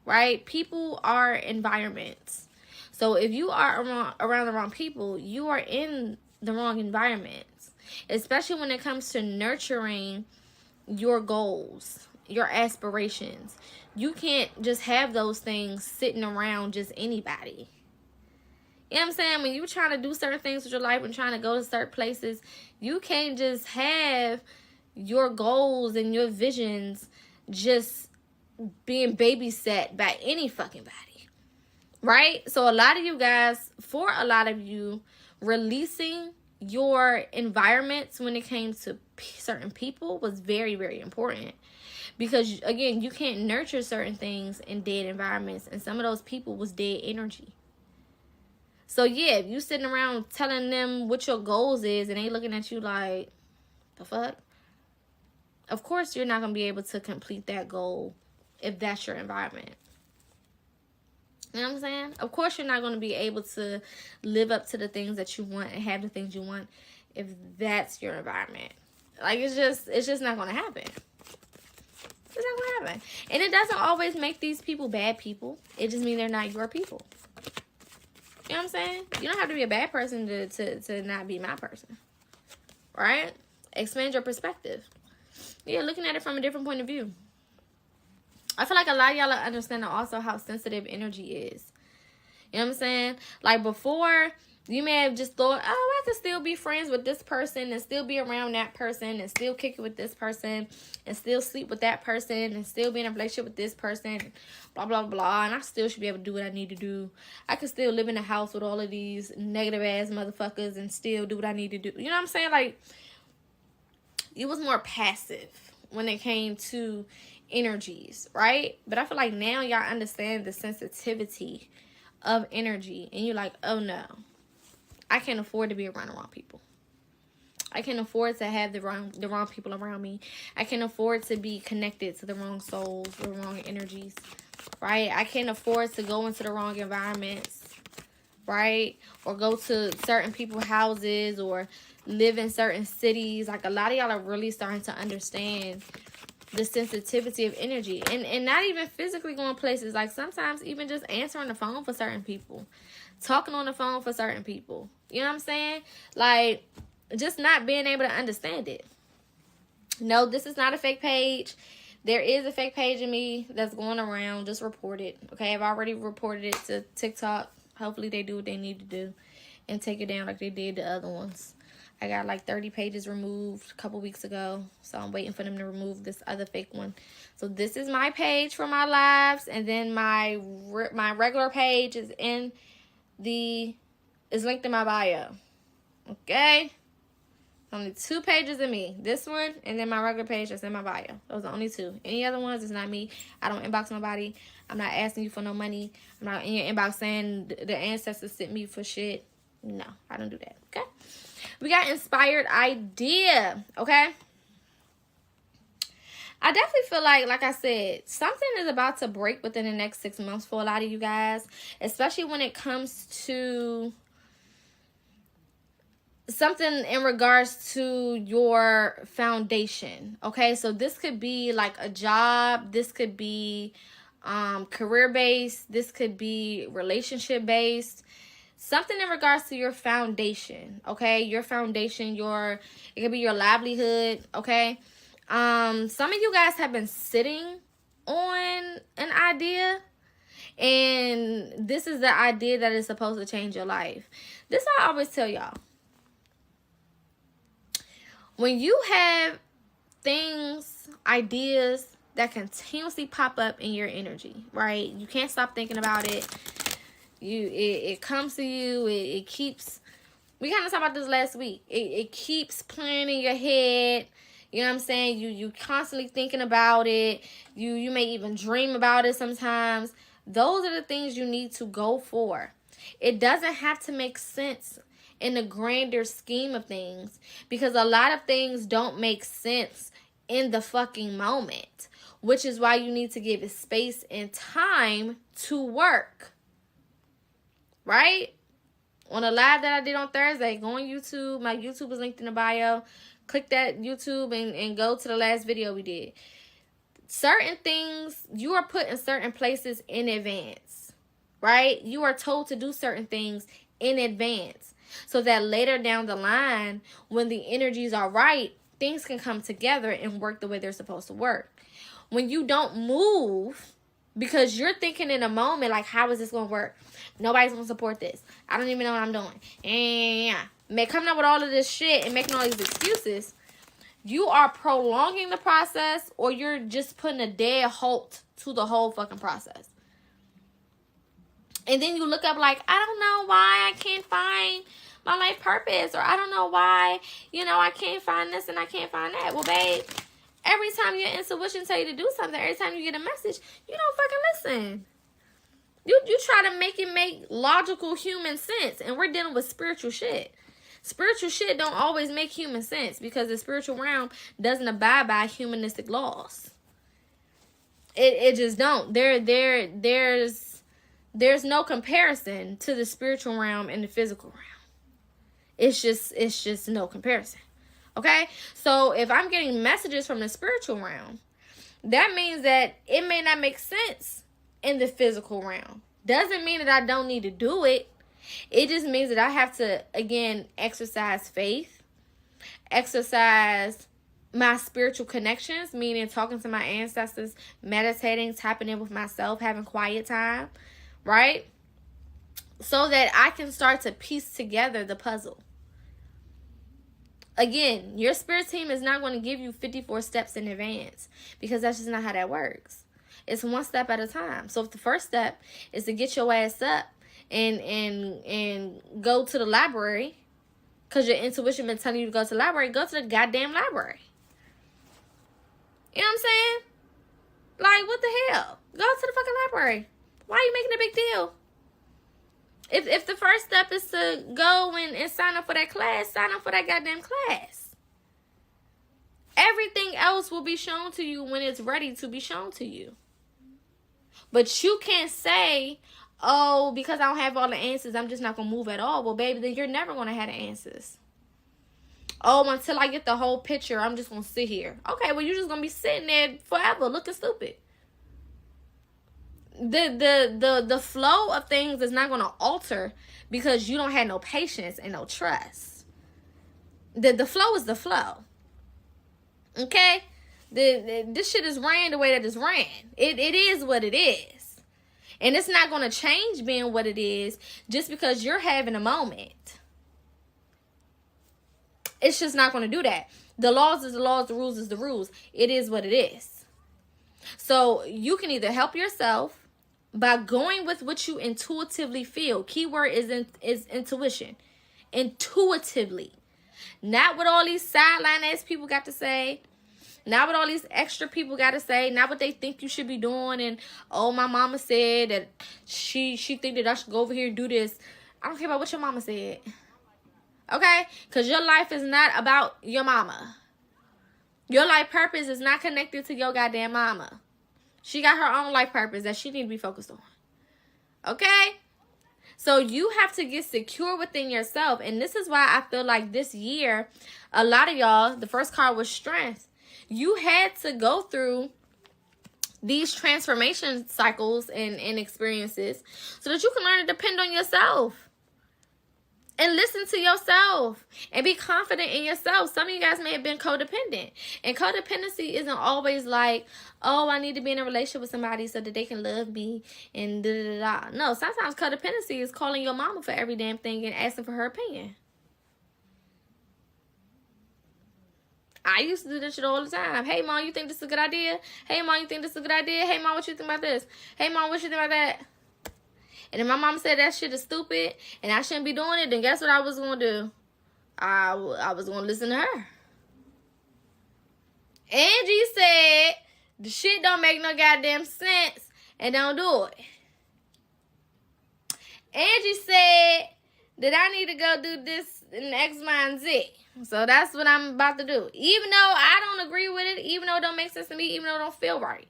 right? People are environments. So if you are around the wrong people, you are in the wrong environments, especially when it comes to nurturing your goals, your aspirations. You can't just have those things sitting around just anybody. You know what I'm saying? When you're trying to do certain things with your life and trying to go to certain places, you can't just have your goals and your visions just being babysat by any fucking body. Right? So a lot of you guys, for a lot of you, releasing your environments when it came to certain people was very, very important. Because, again, you can't nurture certain things in dead environments. And some of those people was dead energy. So yeah, if you sitting around telling them what your goals is and they looking at you like, the fuck? Of course you're not going to be able to complete that goal if that's your environment. You know what I'm saying? Of course you're not going to be able to live up to the things that you want and have the things you want if that's your environment. Like, it's just not going to happen. It's not going to happen. And it doesn't always make these people bad people. It just means they're not your people. You know what I'm saying? You don't have to be a bad person to not be my person. Right? Expand your perspective. Yeah, looking at it from a different point of view. I feel like a lot of y'all are understanding also how sensitive energy is. You know what I'm saying? Like, before, you may have just thought, oh, I could still be friends with this person and still be around that person and still kick it with this person and still sleep with that person and still be in a relationship with this person, blah, blah, blah. And I still should be able to do what I need to do. I could still live in a house with all of these negative-ass motherfuckers and still do what I need to do. You know what I'm saying? Like, it was more passive when it came to energies, right? But I feel like now y'all understand the sensitivity of energy, and you're like, oh no, I can't afford to be around the wrong people. I can't afford to have the wrong people around me. I can't afford to be connected to the wrong souls, the wrong energies, right? I can't afford to go into the wrong environments, right? Or go to certain people's houses or live in certain cities. Like, a lot of y'all are really starting to understand the sensitivity of energy, and not even physically going places. Like, sometimes even just answering the phone for certain people, talking on the phone for certain people. You know what I'm saying? Like, just not being able to understand it. No, this is not a fake page. There is a fake page of me that's going around. Just report it. Okay, I've already reported it to TikTok. Hopefully they do what they need to do and take it down like they did the other ones. I got like 30 pages removed a couple weeks ago. So I'm waiting for them to remove this other fake one. So this is my page for my lives. And then my regular page is linked in my bio. Okay? Only 2 pages of me. This one and then my regular page that's in my bio. Those are only 2. Any other ones, it's not me. I don't inbox nobody. I'm not asking you for no money. I'm not in your inbox saying the ancestors sent me for shit. No, I don't do that. Okay? We got inspired idea, okay? I definitely feel like I said, something is about to break within the next 6 months for a lot of you guys, especially when it comes to something in regards to your foundation, okay? So this could be like a job. This could be career-based. This could be relationship-based. Something in regards to your foundation, okay? Your foundation, it could be your livelihood, okay? Some of you guys have been sitting on an idea, and this is the idea that is supposed to change your life. This I always tell y'all. When you have things, ideas that continuously pop up in your energy, right? You can't stop thinking about it. It comes to you. It keeps. We kind of talked about this last week. It keeps playing in your head. You know what I'm saying? You constantly thinking about it. You may even dream about it sometimes. Those are the things you need to go for. It doesn't have to make sense in the grander scheme of things, because a lot of things don't make sense in the fucking moment, which is why you need to give it space and time to work. Right? On a live that I did on Thursday, go on YouTube. My YouTube is linked in the bio. Click that YouTube and go to the last video we did. Certain things, you are put in certain places in advance. Right? You are told to do certain things in advance, so that later down the line, when the energies are right, things can come together and work the way they're supposed to work. When you don't move because you're thinking in a moment, like, how is this going to work? Nobody's going to support this. I don't even know what I'm doing. And coming up with all of this shit and making all these excuses, you are prolonging the process, or you're just putting a dead halt to the whole fucking process. And then you look up like, I don't know why I can't find my life purpose, or I don't know why, I can't find this and I can't find that. Well, babe, every time your intuition tell you to do something, every time you get a message, you don't fucking listen. You try to make it make logical human sense, and we're dealing with spiritual shit. Spiritual shit don't always make human sense because the spiritual realm doesn't abide by humanistic laws. It just don't. There's no comparison to the spiritual realm and the physical realm. It's just no comparison. Okay? So if I'm getting messages from the spiritual realm, that means that it may not make sense in the physical realm. Doesn't mean that I don't need to do it. It just means that I have to, again, exercise faith, exercise my spiritual connections, meaning talking to my ancestors, meditating, tapping in with myself, having quiet time, right? So that I can start to piece together the puzzle. Again, your spirit team is not going to give you 54 steps in advance because that's just not how that works. It's one step at a time. So if the first step is to get your ass up and go to the library because your intuition been telling you to go to the library, go to the goddamn library. You know what I'm saying? Like, what the hell? Go to the fucking library. Why are you making a big deal? If the first step is to go and sign up for that class, sign up for that goddamn class. Everything else will be shown to you when it's ready to be shown to you. But you can't say, oh, because I don't have all the answers, I'm just not going to move at all. Well, baby, then you're never going to have the answers. Oh, until I get the whole picture, I'm just going to sit here. Okay, well, you're just going to be sitting there forever looking stupid. The flow of things is not going to alter because you don't have no patience and no trust. The flow is the flow. Okay? This shit is ran the way that it's ran. It is what it is. And it's not going to change being what it is just because you're having a moment. It's just not going to do that. The laws is the laws, the rules is the rules. It is what it is. So you can either help yourself by going with what you intuitively feel. Keyword is intuition. Intuitively. Not what all these sideline ass people got to say. Not what all these extra people got to say. Not what they think you should be doing. And, oh, my mama said that she think that I should go over here and do this. I don't care about what your mama said. Okay? Because your life is not about your mama. Your life purpose is not connected to your goddamn mama. She got her own life purpose that she need to be focused on. Okay? So you have to get secure within yourself. And this is why I feel like this year, a lot of y'all, the first card was strength. You had to go through these transformation cycles and experiences so that you can learn to depend on yourself. And listen to yourself and be confident in yourself. Some of you guys may have been codependent. And codependency isn't always like, oh, I need to be in a relationship with somebody so that they can love me and da-da-da-da. No, sometimes codependency is calling your mama for every damn thing and asking for her opinion. I used to do this shit all the time. Hey, Mom, you think this is a good idea? Hey, Mom, you think this is a good idea? Hey, Mom, what you think about this? Hey, Mom, what you think about that? And if my mom said that shit is stupid and I shouldn't be doing it, then guess what I was going to do? I was going to listen to her. Angie said the shit don't make no goddamn sense and don't do it. Angie said that I need to go do this in X, Y, and Z. So that's what I'm about to do. Even though I don't agree with it, even though it don't make sense to me, even though it don't feel right.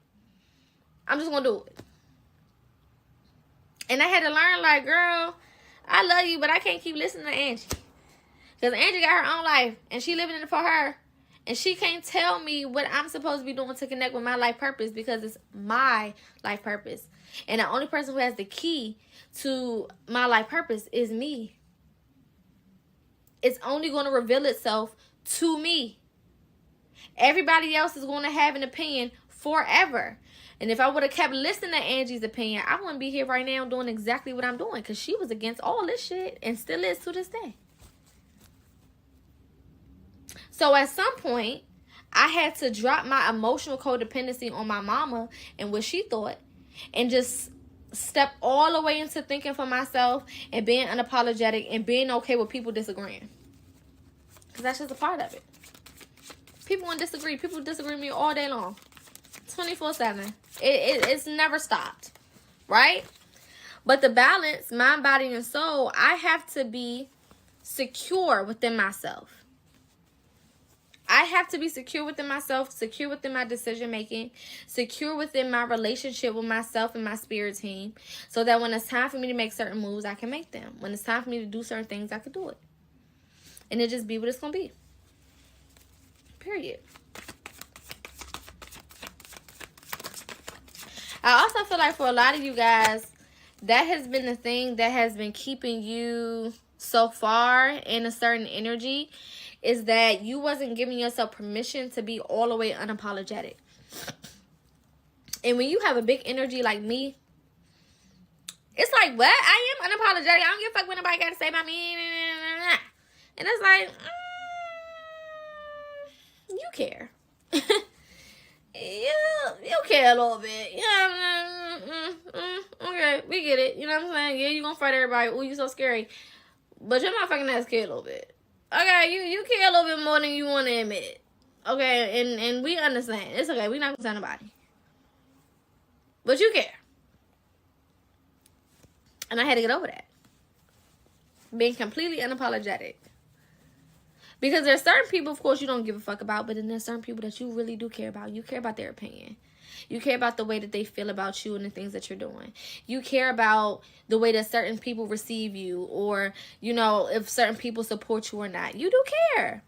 I'm just going to do it. And I had to learn, like, girl, I love you, but I can't keep listening to Angie. Because Angie got her own life, and she living it for her. And she can't tell me what I'm supposed to be doing to connect with my life purpose because it's my life purpose. And the only person who has the key to my life purpose is me. It's only going to reveal itself to me. Everybody else is going to have an opinion forever. And if I would have kept listening to Angie's opinion, I wouldn't be here right now doing exactly what I'm doing. Because she was against all this shit and still is to this day. So at some point, I had to drop my emotional codependency on my mama and what she thought. And just step all the way into thinking for myself and being unapologetic and being okay with people disagreeing. Because that's just a part of it. People want to disagree. People disagree with me all day long. 24/7. It's never stopped. Right? But the balance, mind, body, and soul, I have to be secure within myself. I have to be secure within myself, secure within my decision making, secure within my relationship with myself and my spirit team, so that when it's time for me to make certain moves, I can make them. When it's time for me to do certain things, I can do it. And it just be what it's going to be. Period. I also feel like for a lot of you guys, that has been the thing that has been keeping you so far in a certain energy, is that you wasn't giving yourself permission to be all the way unapologetic. And when you have a big energy like me, it's like, what? I am unapologetic. I don't give a fuck what nobody got to say about me. And it's like, you care. You care a little bit. Yeah. Okay, we get it. You know what I'm saying? Yeah, you gonna fight everybody. Oh, you so scary. But your motherfucking ass care a little bit. Okay, you care a little bit more than you want to admit. Okay, and we understand. It's okay. We're not gonna tell nobody. But you care. And I had to get over that. Being completely unapologetic. Because there's certain people, of course, you don't give a fuck about, but then there's certain people that you really do care about. You care about their opinion. You care about the way that they feel about you and the things that you're doing. You care about the way that certain people receive you, or, you know, if certain people support you or not. You do care.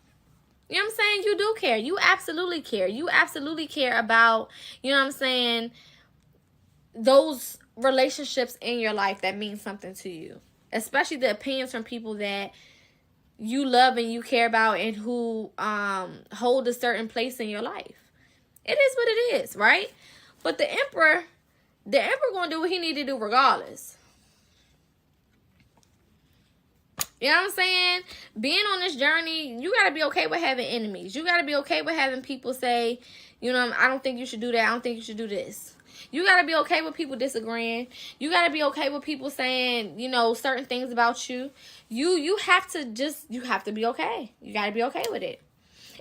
You know what I'm saying? You do care. You absolutely care. You absolutely care about, you know what I'm saying, those relationships in your life that mean something to you. Especially the opinions from people that you love and you care about and who hold a certain place in your life. It is what it is, right? But the emperor gonna do what he need to do regardless. You know what I'm saying? Being on this journey, you gotta be okay with having enemies. You gotta be okay with having people say, you know, I don't think you should do that. I don't think you should do this. You got to be okay with people disagreeing. You got to be okay with people saying, you know, certain things about you. You have to be okay. You got to be okay with it.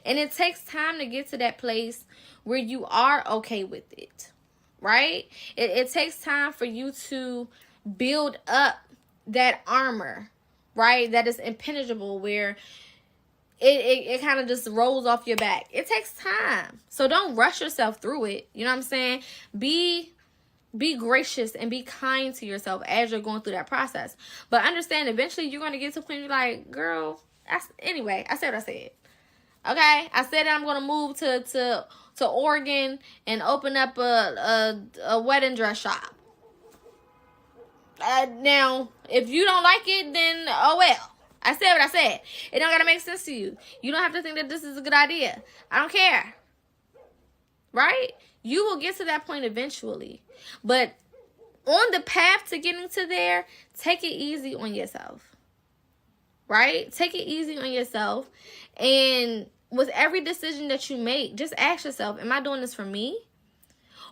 And it takes time to get to that place where you are okay with it, right? It takes time for you to build up that armor, right? That is impenetrable, where it kind of just rolls off your back. It takes time. So don't rush yourself through it. You know what I'm saying? Be gracious and be kind to yourself as you're going through that process. But understand, eventually you're going to get to a point where you're like, girl, anyway, I said what I said. Okay? I said that I'm going to move to Oregon and open up a wedding dress shop. Now, if you don't like it, then oh well. I said what I said. It don't gotta make sense to you. You don't have to think that this is a good idea. I don't care. Right? You will get to that point eventually. But on the path to getting to there, take it easy on yourself. Right? Take it easy on yourself. And with every decision that you make, just ask yourself, am I doing this for me?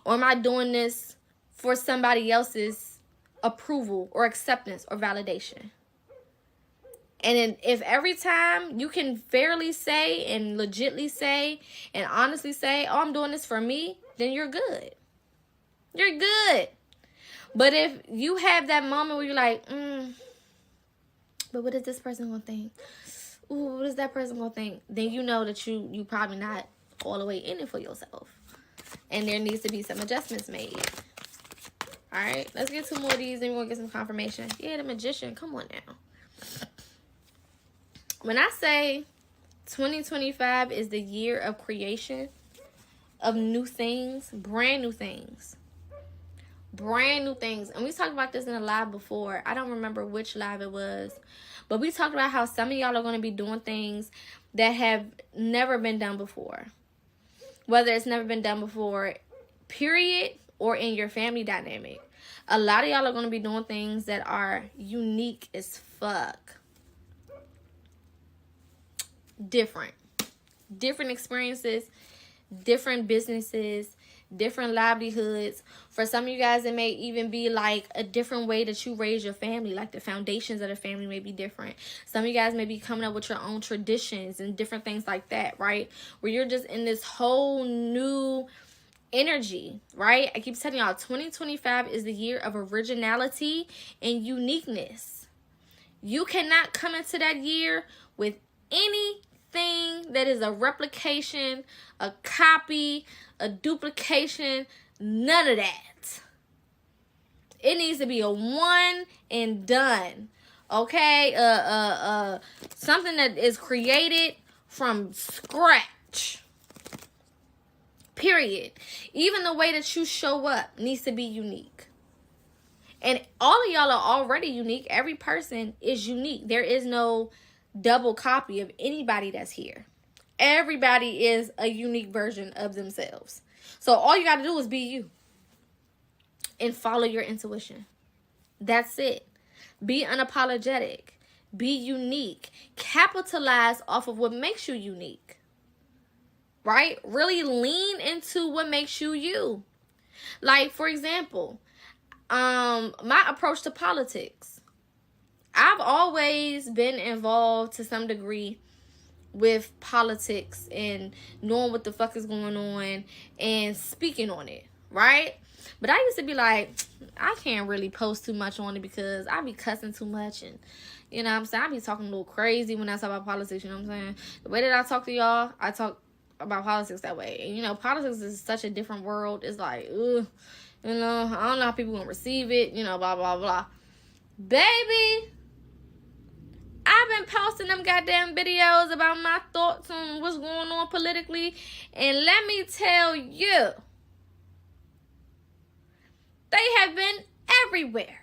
Or am I doing this for somebody else's approval or acceptance or validation? And if every time you can fairly say and legitly say and honestly say, oh, I'm doing this for me, then you're good. You're good. But if you have that moment where you're like, but what is this person going to think? Ooh, what is that person going to think? Then you know that you probably not all the way in it for yourself. And there needs to be some adjustments made. All right, let's get 2 more of these and we're going to get some confirmation. Yeah, the Magician. Come on now. When I say 2025 is the year of creation, of new things, brand new things. Brand new things. And we talked about this in a live before. I don't remember which live it was. But we talked about how some of y'all are going to be doing things that have never been done before. Whether it's never been done before, period, or in your family dynamic. A lot of y'all are going to be doing things that are unique as fuck. Different experiences, different businesses, different livelihoods. For some of you guys, it may even be like a different way that you raise your family, like the foundations of the family may be different. Some of you guys may be coming up with your own traditions and different things like that, right? Where you're just in this whole new energy, right? I keep telling y'all 2025 is the year of originality and uniqueness. You cannot come into that year with anything that is a replication, a copy, a duplication, none of that. It needs to be a one and done. Okay? Something that is created from scratch. Period. Even the way that you show up needs to be unique. And all of y'all are already unique. Every person is unique. There is no double copy of anybody that's here. Everybody is a unique version of themselves. So all you got to do is be you. And follow your intuition. That's it. Be unapologetic. Be unique. Capitalize off of what makes you unique. Right? Really lean into what makes you you. Like, for example, my approach to politics. I've always been involved to some degree with politics and knowing what the fuck is going on and speaking on it, right? But I used to be like, I can't really post too much on it because I be cussing too much and, you know what I'm saying? I be talking a little crazy when I talk about politics, you know what I'm saying? The way that I talk to y'all, I talk about politics that way. And, you know, politics is such a different world. It's like, ugh, you know, I don't know how people gonna receive it, you know, blah, blah, blah. Baby, I've been posting them goddamn videos about my thoughts on what's going on politically. And let me tell you, they have been everywhere.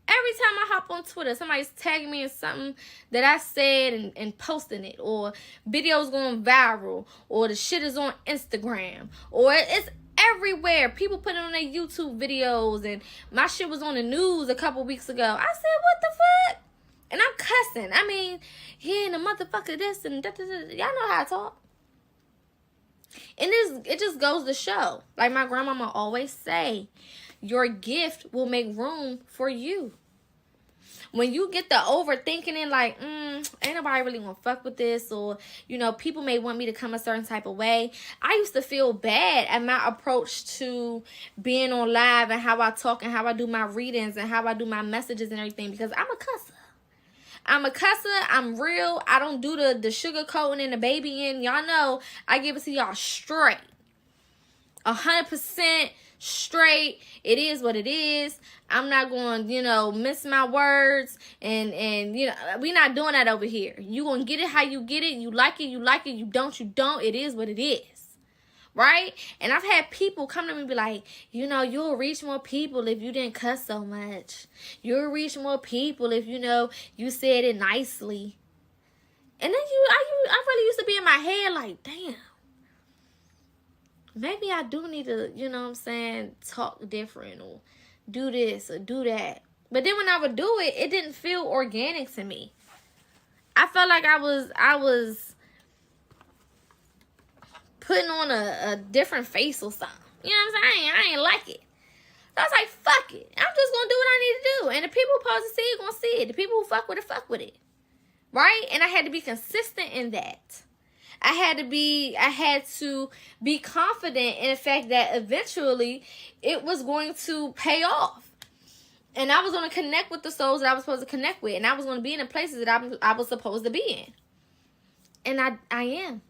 Every time I hop on Twitter, somebody's tagging me in something that I said and posting it. Or videos going viral. Or the shit is on Instagram. Or it's everywhere. People put it on their YouTube videos. And my shit was on the news a couple weeks ago. I said, what the fuck? And I'm cussing. I mean, yeah, and the motherfucker this and that. Y'all know how I talk. And it just goes to show. Like my grandmama always say, your gift will make room for you. When you get the overthinking and like, ain't nobody really gonna fuck with this, or, you know, people may want me to come a certain type of way. I used to feel bad at my approach to being on live and how I talk and how I do my readings and how I do my messages and everything, because I'm a cusser. I'm a cusser. I'm real. I don't do the sugarcoating and the babying. Y'all know I give it to y'all straight. 100% straight. It is what it is. I'm not going, you know, miss my words. And you know, we not doing that over here. You going to get it how you get it. You like it, you like it. You don't, you don't. It is what it is. Right? And I've had people come to me and be like, you know, you'll reach more people if you didn't cuss so much. You'll reach more people if, you know, you said it nicely. And then I really used to be in my head like, damn. Maybe I do need to, you know what I'm saying, talk different or do this or do that. But then when I would do it, it didn't feel organic to me. I felt like I was putting on a different face or something. You know what I'm saying? I ain't like it. So I was like, fuck it. I'm just going to do what I need to do. And the people who supposed to see it, going to see it. The people who fuck with it. Right? And I had to be consistent in that. I had to be confident in the fact that eventually it was going to pay off. And I was going to connect with the souls that I was supposed to connect with. And I was going to be in the places that I was supposed to be in. And I am.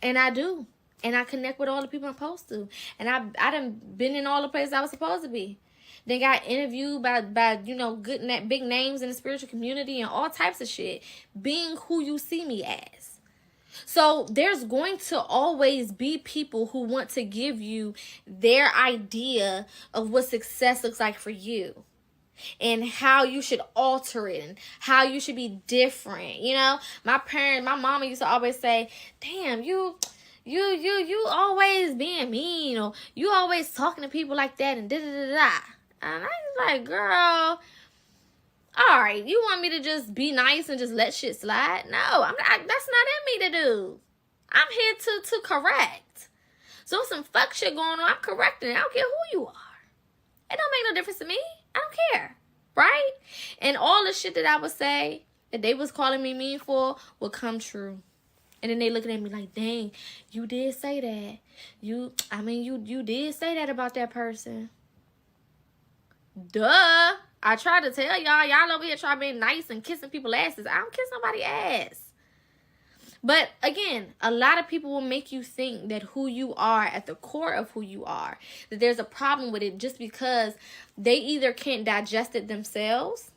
And I do. And I connect with all the people I'm supposed to. And I done been in all the places I was supposed to be. Then got interviewed by you know, big names in the spiritual community and all types of shit. Being who you see me as. So there's going to always be people who want to give you their idea of what success looks like for you. And how you should alter it. And how you should be different. You know, my mama used to always say, damn, you always being mean, or you always talking to people like that and da-da-da-da. And I was like, girl, all right, you want me to just be nice and just let shit slide? No, that's not in me to do. I'm here to correct. So if some fuck shit going on, I'm correcting it. I don't care who you are. It don't make no difference to me. I don't care. Right? And all the shit that I would say that they was calling me mean for will come true. And then they looking at me like, dang, you did say that. You did say that about that person. Duh. I tried to tell y'all over here try being nice and kissing people's asses. I don't kiss nobody's ass. But again, a lot of people will make you think that who you are, at the core of who you are, that there's a problem with it just because they either can't digest it themselves,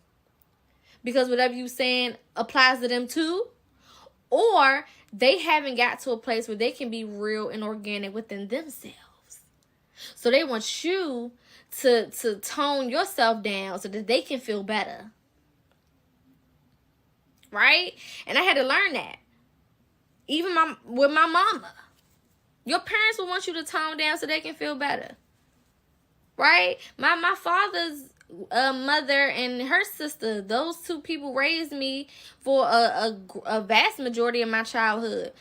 because whatever you're saying applies to them too, or they haven't got to a place where they can be real and organic within themselves. So they want you to tone yourself down so that they can feel better. Right? And I had to learn that. Even with my mama. Your parents will want you to tone down so they can feel better. Right? My father's mother and her sister, those two people raised me for a vast majority of my childhood.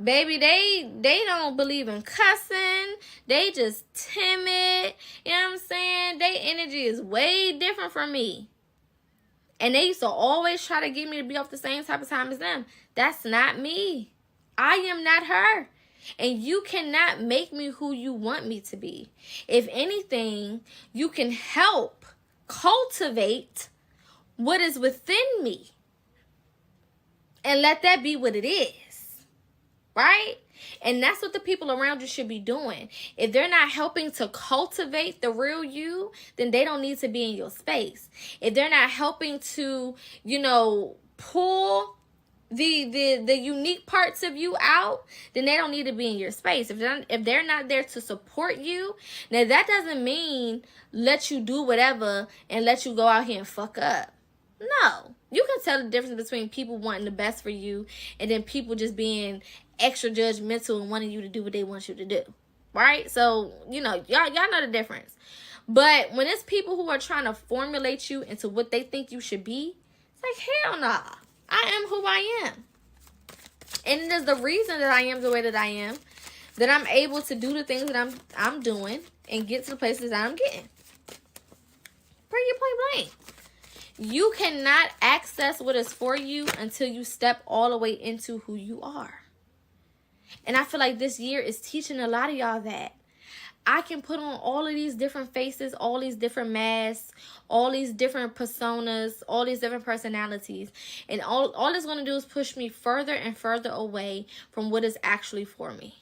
Baby, they don't believe in cussing. They just timid. You know what I'm saying? Their energy is way different from me. And they used to always try to get me to be off the same type of time as them. That's not me. I am not her. And you cannot make me who you want me to be. If anything, you can help cultivate what is within me. And let that be what it is. Right? And that's what the people around you should be doing. If they're not helping to cultivate the real you, then they don't need to be in your space. If they're not helping to, pull the unique parts of you out, then they don't need to be in your space. If they're not there to support you, now that doesn't mean let you do whatever and let you go out here and fuck up. No. You can tell the difference between people wanting the best for you and then people just being extra judgmental and wanting you to do what they want you to do. Right? So, y'all know the difference. But when it's people who are trying to formulate you into what they think you should be, it's like, hell nah. I am who I am. And there's the reason that I am the way that I am, that I'm able to do the things that I'm doing and get to the places that I'm getting. Pretty point blank. You cannot access what is for you until you step all the way into who you are. And I feel like this year is teaching a lot of y'all that. I can put on all of these different faces, all these different masks, all these different personas, all these different personalities. And all it's going to do is push me further and further away from what is actually for me.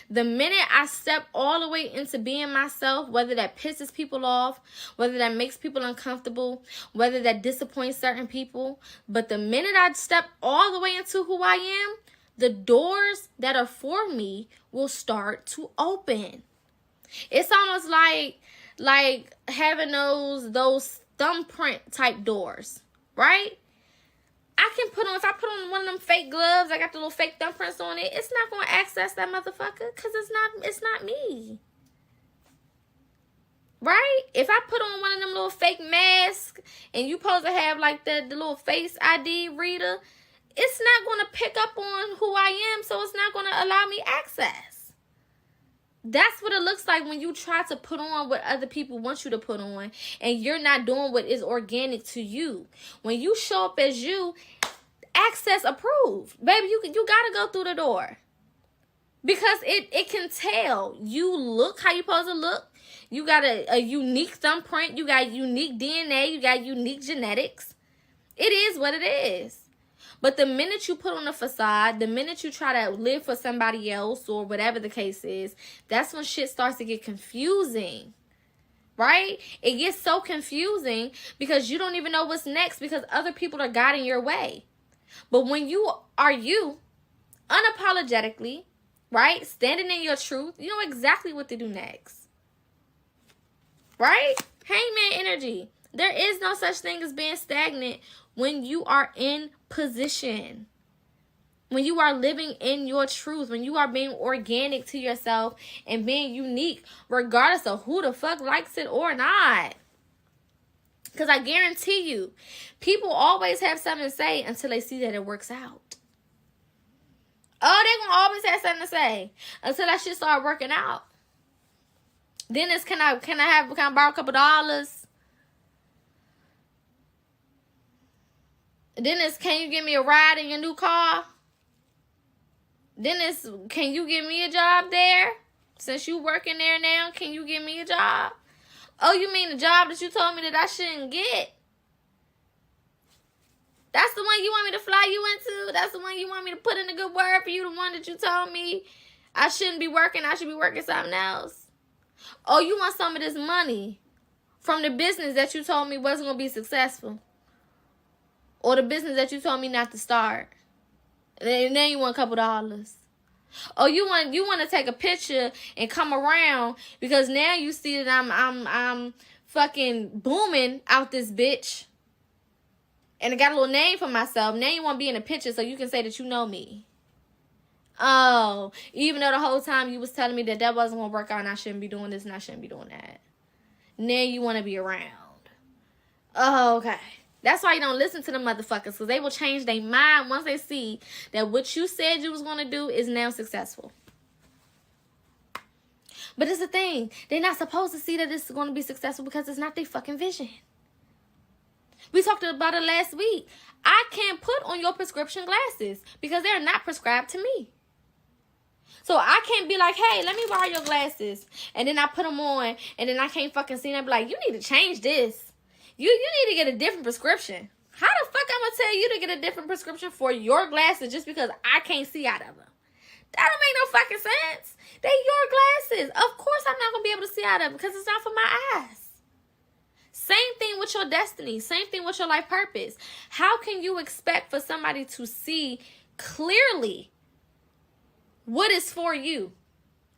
The minute I step all the way into being myself, whether that pisses people off, whether that makes people uncomfortable, whether that disappoints certain people, but the minute I step all the way into who I am, the doors that are for me will start to open. It's almost like having those thumbprint type doors, right? If I put on one of them fake gloves, I got the little fake thumbprints on it, it's not going to access that motherfucker because it's not me. Right? If I put on one of them little fake masks and you supposed to have like the little face ID reader, it's not going to pick up on who I am, so it's not going to allow me access. That's what it looks like when you try to put on what other people want you to put on and you're not doing what is organic to you. When you show up as you, access approved. Baby, you got to go through the door. Because it can tell. You look how you supposed to look. You got a unique thumbprint. You got unique DNA. You got unique genetics. It is what it is. But the minute you put on a facade, the minute you try to live for somebody else or whatever the case is, that's when shit starts to get confusing. Right? It gets so confusing because you don't even know what's next because other people are guiding your way. But when you are you, unapologetically, right, standing in your truth, you know exactly what to do next. Right? Hangman energy. There is no such thing as being stagnant when you are in position. When you are living in your truth. When you are being organic to yourself and being unique, regardless of who the fuck likes it or not. Because I guarantee you, people always have something to say until they see that it works out. Oh, they're going to always have something to say until that shit start working out. Then it's, can I borrow a couple dollars? Then it's, can you give me a ride in your new car? Dennis, can you give me a job there? Since you working there now, can you give me a job? Oh, you mean the job that you told me that I shouldn't get? That's the one you want me to fly you into? That's the one you want me to put in a good word for you? The one that you told me I shouldn't be working, I should be working something else? Oh, you want some of this money from the business that you told me wasn't going to be successful? Or the business that you told me not to start? And then you want a couple dollars. Oh, you want to take a picture and come around because now you see that I'm fucking booming out this bitch. And I got a little name for myself. Now you want to be in a picture so you can say that you know me. Oh, even though the whole time you was telling me that wasn't going to work out and I shouldn't be doing this and I shouldn't be doing that. Now you want to be around. Oh, okay. That's why you don't listen to the motherfuckers, because they will change their mind once they see that what you said you was going to do is now successful. But it's the thing. They're not supposed to see that it's going to be successful because it's not their fucking vision. We talked about it last week. I can't put on your prescription glasses because they're not prescribed to me. So I can't be like, hey, let me borrow your glasses. And then I put them on and then I can't fucking see them. I be like, you need to change this. You need to get a different prescription. How the fuck I'm going to tell you to get a different prescription for your glasses just because I can't see out of them? That don't make no fucking sense. They your glasses. Of course I'm not going to be able to see out of them because it's not for my eyes. Same thing with your destiny. Same thing with your life purpose. How can you expect for somebody to see clearly what is for you?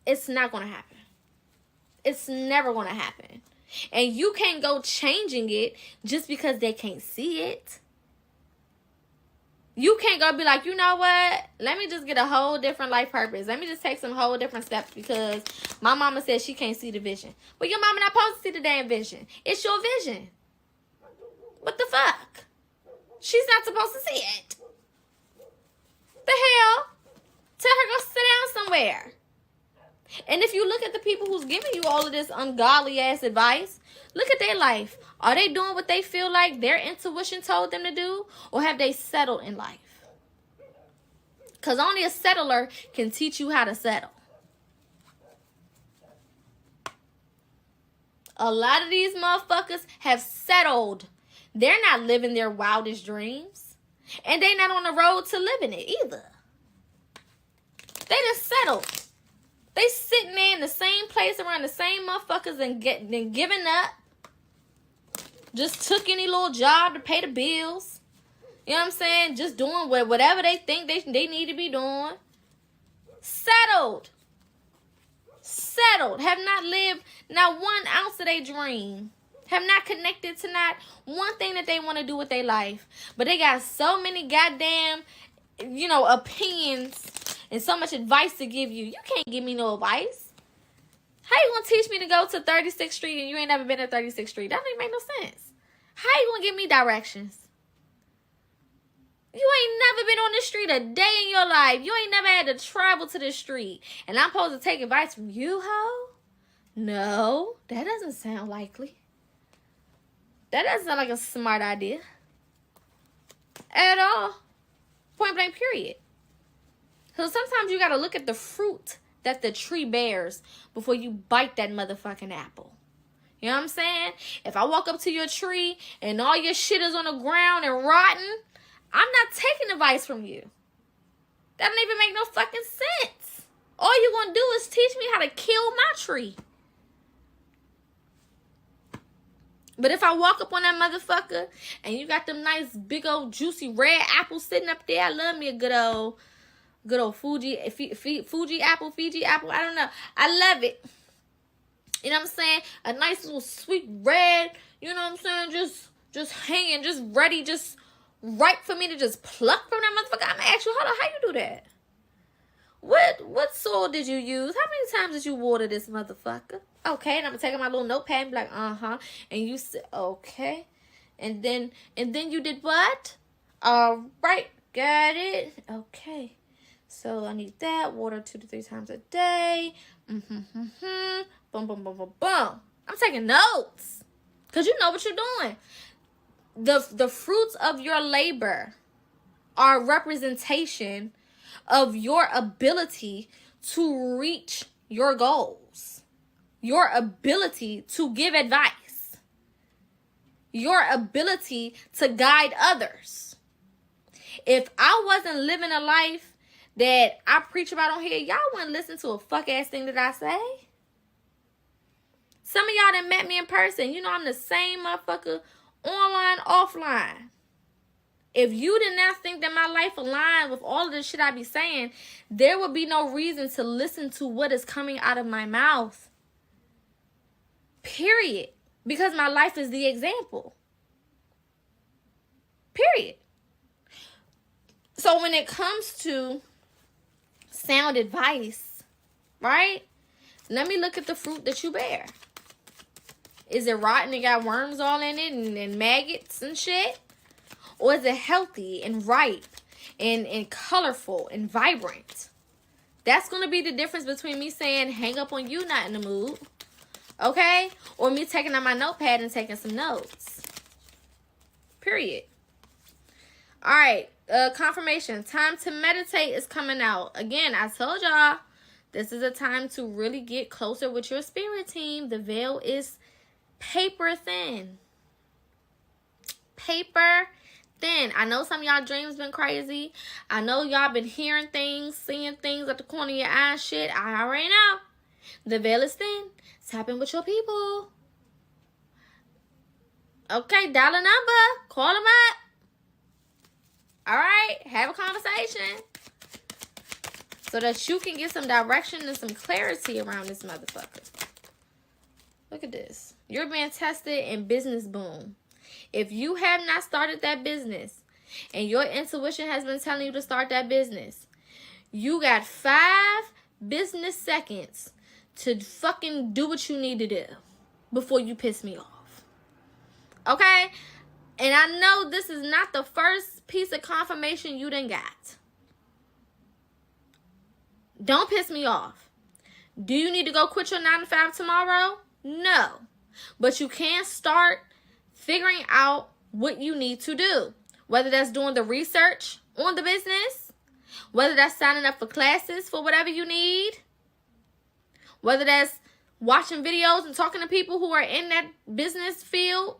It's not going to happen. It's never going to happen. And you can't go changing it just because they can't see it. You can't go be like, you know what? Let me just get a whole different life purpose. Let me just take some whole different steps because my mama said she can't see the vision. Well, your mama not supposed to see the damn vision. It's your vision. What the fuck? She's not supposed to see it. The hell? Tell her go sit down somewhere. And if you look at the people who's giving you all of this ungodly ass advice, look at their life. Are they doing what they feel like their intuition told them to do? Or have they settled in life? Because only a settler can teach you how to settle. A lot of these motherfuckers have settled. They're not living their wildest dreams. And they're not on the road to living it either. They just settled. They sitting there in the same place around the same motherfuckers and giving up. Just took any little job to pay the bills. You know what I'm saying? Just doing whatever they think they need to be doing. Settled. Settled. Have not lived not 1 ounce of their dream. Have not connected to not one thing that they want to do with their life. But they got so many goddamn, opinions and so much advice to give you. You can't give me no advice. How you gonna teach me to go to 36th Street and you ain't never been to 36th Street? That don't even make no sense. How you gonna give me directions? You ain't never been on this street a day in your life. You ain't never had to travel to this street. And I'm supposed to take advice from you, ho? No, that doesn't sound likely. That doesn't sound like a smart idea. At all. Point blank, period. So sometimes you got to look at the fruit that the tree bears before you bite that motherfucking apple. You know what I'm saying? If I walk up to your tree and all your shit is on the ground and rotten, I'm not taking advice from you. That don't even make no fucking sense. All you're going to do is teach me how to kill my tree. But if I walk up on that motherfucker and you got them nice big old juicy red apples sitting up there, I love me a good old Fiji apple, I don't know. I love it. You know what I'm saying? A nice little sweet red, you know what I'm saying? Just hanging, just ready, just ripe for me to just pluck from that motherfucker. I'm gonna ask you, hold on, how you do that? What soil did you use? How many times did you water this motherfucker? Okay, and I'm gonna take my little notepad and be like, and you said, okay. And then you did what? All right, got it. Okay. So I need that. Water 2 to 3 times a day. Boom, boom, boom, boom, boom. I'm taking notes. Because you know what you're doing. The fruits of your labor are representation of your ability to reach your goals, your ability to give advice, your ability to guide others. If I wasn't living a life that I preach about on here, y'all wouldn't listen to a fuck ass thing that I say. Some of y'all that met me in person, you know I'm the same motherfucker online, offline. If you did not think that my life aligned with all of the shit I be saying, there would be no reason to listen to what is coming out of my mouth. Period. Because my life is the example. Period. So when it comes to sound advice, right? Let me look at the fruit that you bear. Is it rotten and got worms all in it and maggots and shit? Or is it healthy and ripe and colorful and vibrant? That's going to be the difference between me saying, hang up on you, not in the mood. Okay? Or me taking out my notepad and taking some notes. Period. All right. Confirmation. Time to meditate is coming out. Again, I told y'all, this is a time to really get closer with your spirit team. The veil is paper thin. Paper thin. I know some of y'all dreams been crazy. I know y'all been hearing things, seeing things at the corner of your eye. Shit, I already know. The veil is thin. Tap in with your people. Okay, dial a number. Call them up. All right, have a conversation so that you can get some direction and some clarity around this motherfucker. Look at this. You're being tested in business boom. If you have not started that business and your intuition has been telling you to start that business, you got 5 business seconds to fucking do what you need to do before you piss me off. Okay? And I know this is not the first piece of confirmation you done got. Don't piss me off. Do you need to go quit your 9 to 5 tomorrow? No. But you can start figuring out what you need to do. Whether that's doing the research on the business, whether that's signing up for classes for whatever you need, whether that's watching videos and talking to people who are in that business field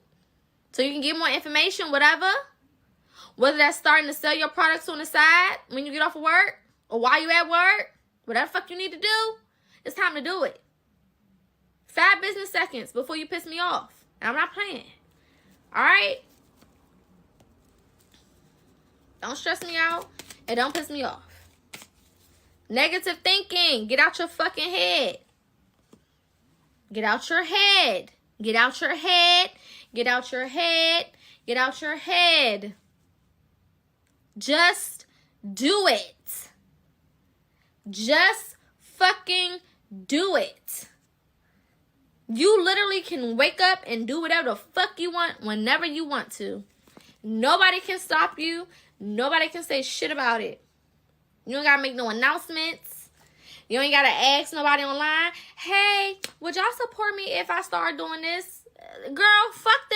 so you can get more information, whatever. Whether that's starting to sell your products on the side when you get off of work or while you at work, whatever the fuck you need to do, it's time to do it. 5 business seconds before you piss me off. And I'm not playing. All right? Don't stress me out and don't piss me off. Negative thinking. Get out your fucking head. Get out your head. Get out your head. Get out your head. Get out your head. Just do it. Just fucking do it. You literally can wake up and do whatever the fuck you want whenever you want to. Nobody can stop you. Nobody can say shit about it. You don't gotta make no announcements. You ain't gotta ask nobody online, hey, would y'all support me if I start doing this? Girl, fuck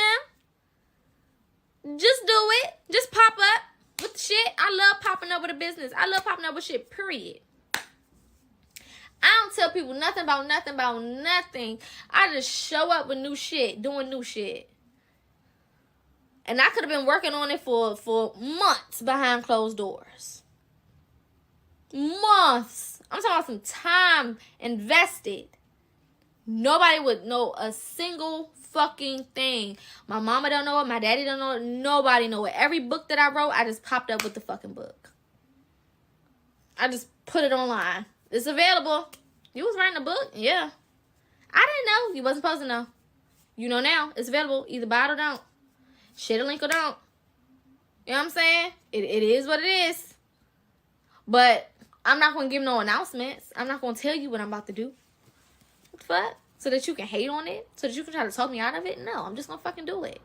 them. Just do it. Just pop up with the shit. I love popping up with a business. I love popping up with shit, period. I don't tell people nothing about nothing. I just show up with new shit, doing new shit. And I could have been working on it for months behind closed doors. Months. I'm talking about some time invested. Nobody would know a single fucking thing. My mama don't know it. My daddy don't know it. Nobody know it. Every book that I wrote, I just popped up with the fucking book. I just put it online. It's available. You was writing a book? Yeah. I didn't know. You wasn't supposed to know. You know now. It's available. Either buy it or don't. Share the link or don't. You know what I'm saying? It is what it is. But I'm not going to give no announcements. I'm not going to tell you what I'm about to do. What the fuck? So that you can hate on it? So that you can try to talk me out of it? No, I'm just going to fucking do it.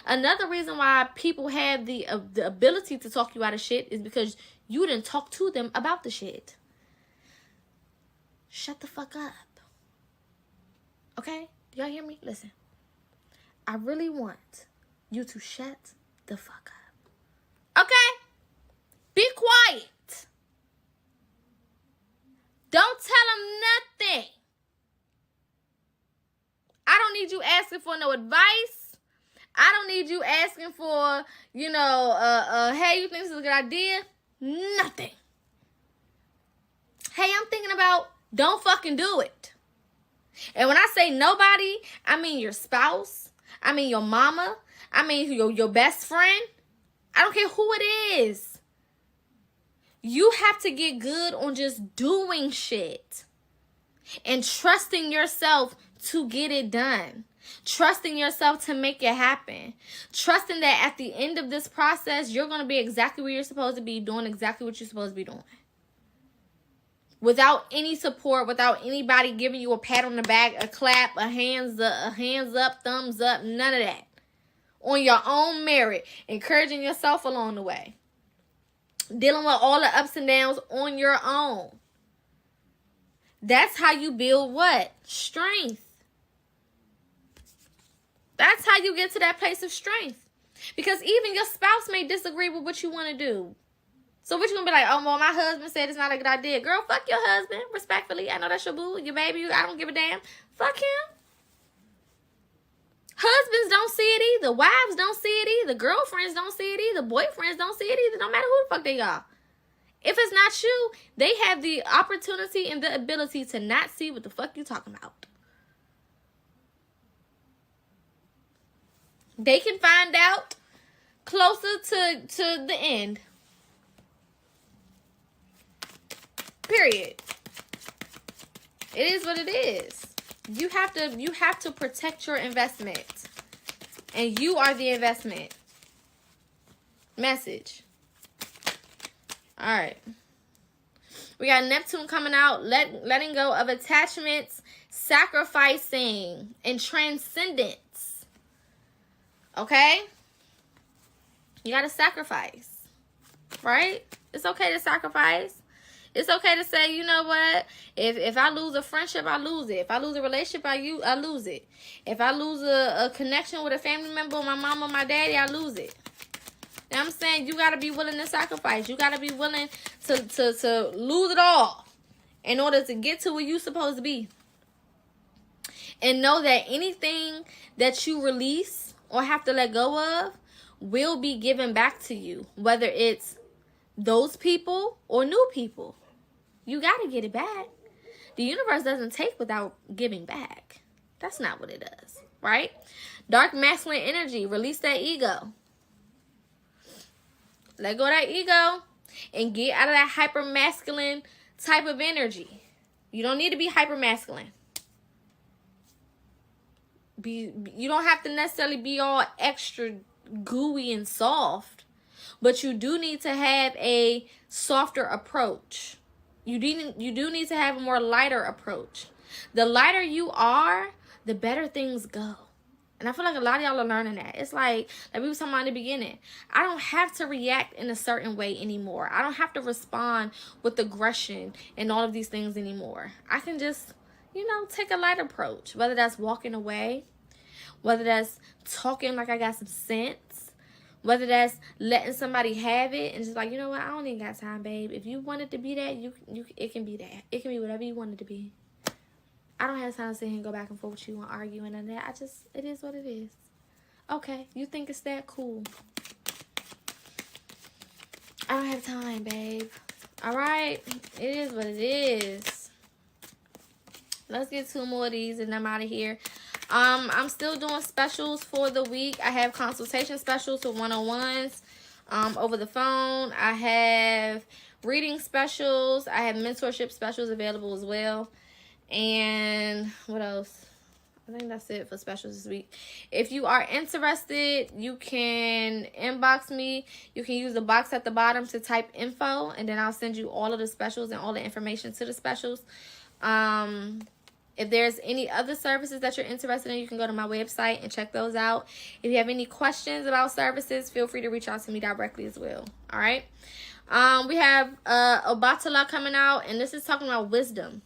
Another reason why people have the ability to talk you out of shit is because you didn't talk to them about the shit. Shut the fuck up. Okay? Y'all hear me? Listen. I really want you to shut the fuck up. Okay? Be quiet. need you asking for no advice. I don't need you asking for, hey, you think this is a good idea? Nothing. Hey, I'm thinking about, don't fucking do it. And when I say nobody, I mean your spouse. I mean your mama. I mean your best friend. I don't care who it is. You have to get good on just doing shit. And trusting yourself to get it done. Trusting yourself to make it happen. Trusting that at the end of this process, you're going to be exactly where you're supposed to be, doing exactly what you're supposed to be doing. Without any support, without anybody giving you a pat on the back, a clap, a hands up, thumbs up, none of that. On your own merit, encouraging yourself along the way. Dealing with all the ups and downs on your own. That's how you build what? Strength. That's how you get to that place of strength. Because even your spouse may disagree with what you want to do. So what you going to be like, oh, well, my husband said it's not a good idea. Girl, fuck your husband, respectfully. I know that's your boo, your baby. I don't give a damn. Fuck him. Husbands don't see it either. Wives don't see it either. Girlfriends don't see it either. Boyfriends don't see it either. No matter who the fuck they are. If it's not you, they have the opportunity and the ability to not see what the fuck you talking about. They can find out closer to the end. Period. It is what it is. You have to protect your investment. And you are the investment. Message. All right. We got Neptune coming out, letting go of attachments, sacrificing, and transcendence. Okay? You got to sacrifice. Right? It's okay to sacrifice. It's okay to say, you know what? If I lose a friendship, I lose it. If I lose a relationship, I lose it. If I lose a connection with a family member, my mom or my daddy, I lose it. You know what I'm saying? You got to be willing to sacrifice. You got to be willing to lose it all in order to get to where you're supposed to be. And know that anything that you release or have to let go of will be given back to you. Whether it's those people or new people. You got to get it back. The universe doesn't take without giving back. That's not what it does, right? Dark masculine energy. Release that ego. Let go of that ego and get out of that hyper masculine type of energy. You don't need to be hyper masculine. You don't have to necessarily be all extra gooey and soft. But you do need to have a softer approach. You do need to have a more lighter approach. The lighter you are, the better things go. And I feel like a lot of y'all are learning that. It's like we were talking about in the beginning. I don't have to react in a certain way anymore. I don't have to respond with aggression and all of these things anymore. I can just, take a light approach. Whether that's walking away. Whether that's talking like I got some sense. Whether that's letting somebody have it and just like, you know what, I don't even got time, babe. If you want it to be that, it can be that. It can be whatever you want it to be. I don't have time to sit here and go back and forth with you and argue and that. It is what it is. Okay, you think it's that cool. I don't have time, babe. All right, it is what it is. Let's get 2 more of these and I'm out of here. I'm still doing specials for the week. I have consultation specials for one-on-ones over the phone. I have reading specials. I have mentorship specials available as well. And what else? I think that's it for specials this week. If you are interested, you can inbox me. You can use the box at the bottom to type info. And then I'll send you all of the specials and all the information to the specials. If there's any other services that you're interested in, you can go to my website and check those out. If you have any questions about services, feel free to reach out to me directly as well. All right. We have Obatala coming out, and this is talking about wisdom.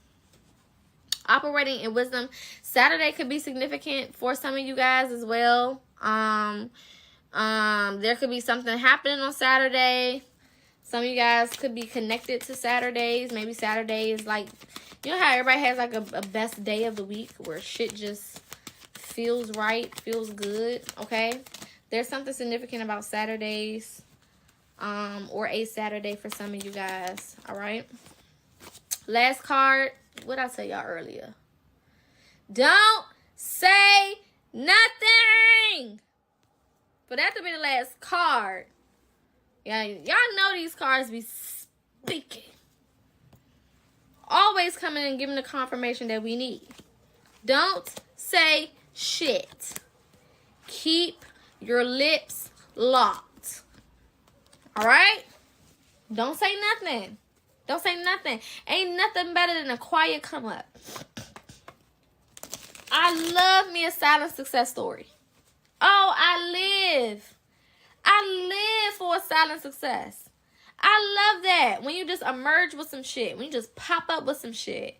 Operating in wisdom. Saturday could be significant for some of you guys as well. There could be something happening on Saturday. Some of you guys could be connected to Saturdays. Maybe Saturday is like, you know how everybody has like a best day of the week where shit just feels right, feels good, okay? There's something significant about Saturdays, or a Saturday for some of you guys, all right? Last card. What did I tell y'all earlier? Don't say nothing. For that to be the last card. Yeah, y'all know these cards be speaking. Always coming and giving the confirmation that we need. Don't say shit. Keep your lips locked. All right? Don't say nothing. Don't say nothing. Ain't nothing better than a quiet come up. I love me a silent success story. Oh, I live for a silent success. I love that. When you just emerge with some shit. When you just pop up with some shit.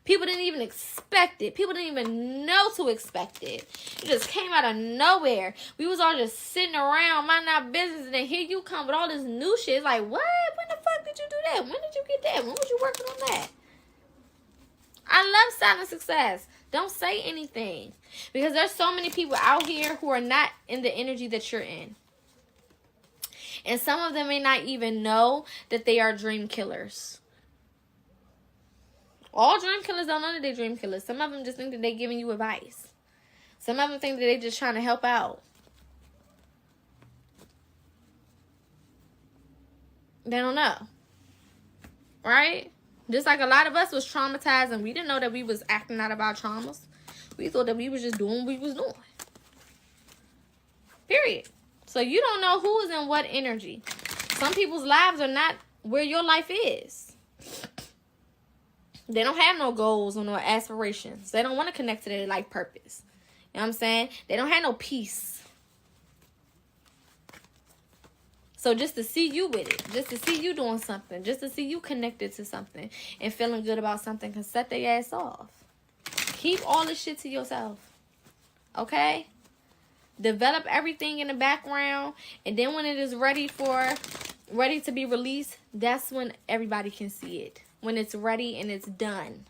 People didn't even expect it. People didn't even know to expect it. It just came out of nowhere. We was all just sitting around, minding our business, and then here you come with all this new shit. It's like, what? When the fuck did you do that? When did you get that? When was you working on that? I love silent success. Don't say anything. Because there's so many people out here who are not in the energy that you're in. And some of them may not even know that they are dream killers. All dream killers don't know that they're dream killers. Some of them just think that they're giving you advice. Some of them think that they're just trying to help out. They don't know. Right? Just like a lot of us was traumatized and we didn't know that we was acting out of our traumas. We thought that we was just doing what we was doing. Period. So you don't know who is in what energy. Some people's lives are not where your life is. They don't have no goals or no aspirations. They don't want to connect to their life purpose. You know what I'm saying? They don't have no peace. So just to see you with it, just to see you doing something, just to see you connected to something and feeling good about something can set their ass off. Keep all this shit to yourself. Okay? Develop everything in the background. And then when it is ready to be released, that's when everybody can see it. When it's ready and it's done.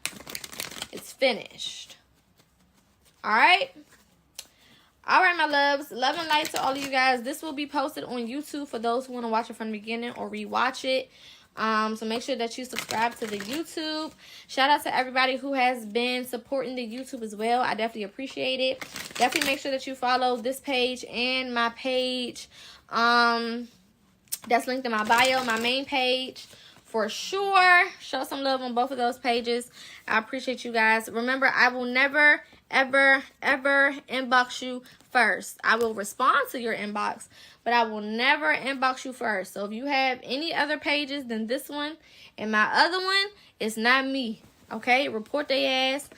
It's finished. Alright? Alright, my loves. Love and light to all of you guys. This will be posted on YouTube for those who want to watch it from the beginning or rewatch it. So make sure that you subscribe to the YouTube. Shout out to everybody who has been supporting the YouTube as well. I definitely appreciate it. Definitely make sure that you follow this page and my page. That's linked in my bio, my main page. For sure. Show some love on both of those pages. I appreciate you guys. Remember, I will never, ever, ever inbox you first. I will respond to your inbox, but I will never inbox you first. So if you have any other pages than this one and my other one, it's not me. Okay? Report their ass.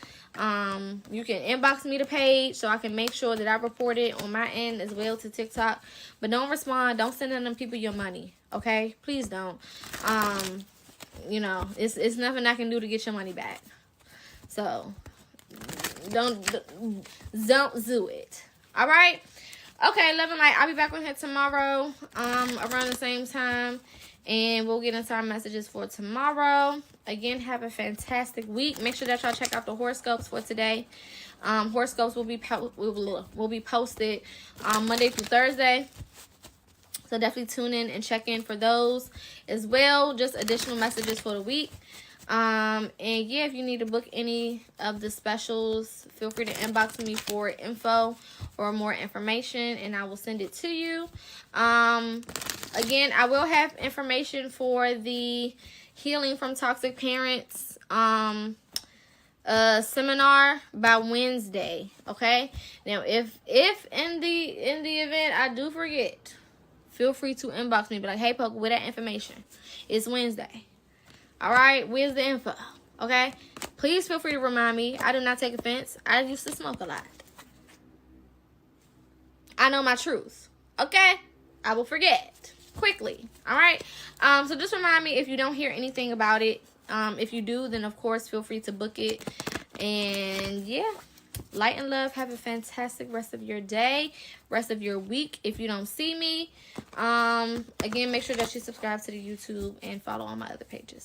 You can inbox me the page so I can make sure that I report it on my end as well to TikTok. But don't respond. Don't send them people your money. Okay? Please don't. You know, it's nothing I can do to get your money back. So don't do it. All right? Okay, love and light. I'll be back on here tomorrow around the same time. And we'll get into our messages for tomorrow. Again, have a fantastic week. Make sure that y'all check out the horoscopes for today. Horoscopes will be posted Monday through Thursday. So definitely tune in and check in for those as well. Just additional messages for the week. And yeah, if you need to book any of the specials, feel free to inbox me for info or more information and I will send it to you. Again, I will have information for the Healing from Toxic Parents seminar by Wednesday. Okay? Now if in the event I do forget, feel free to inbox me. Be like, hey, Poke, with that information. It's Wednesday. Alright, where's the info? Okay? Please feel free to remind me. I do not take offense. I used to smoke a lot. I know my truth. Okay? I will forget quickly. Alright? So just remind me if you don't hear anything about it. If you do, then of course feel free to book it. And yeah. Light and love. Have a fantastic rest of your day. Rest of your week if you don't see me. Again, make sure that you subscribe to the YouTube and follow all my other pages.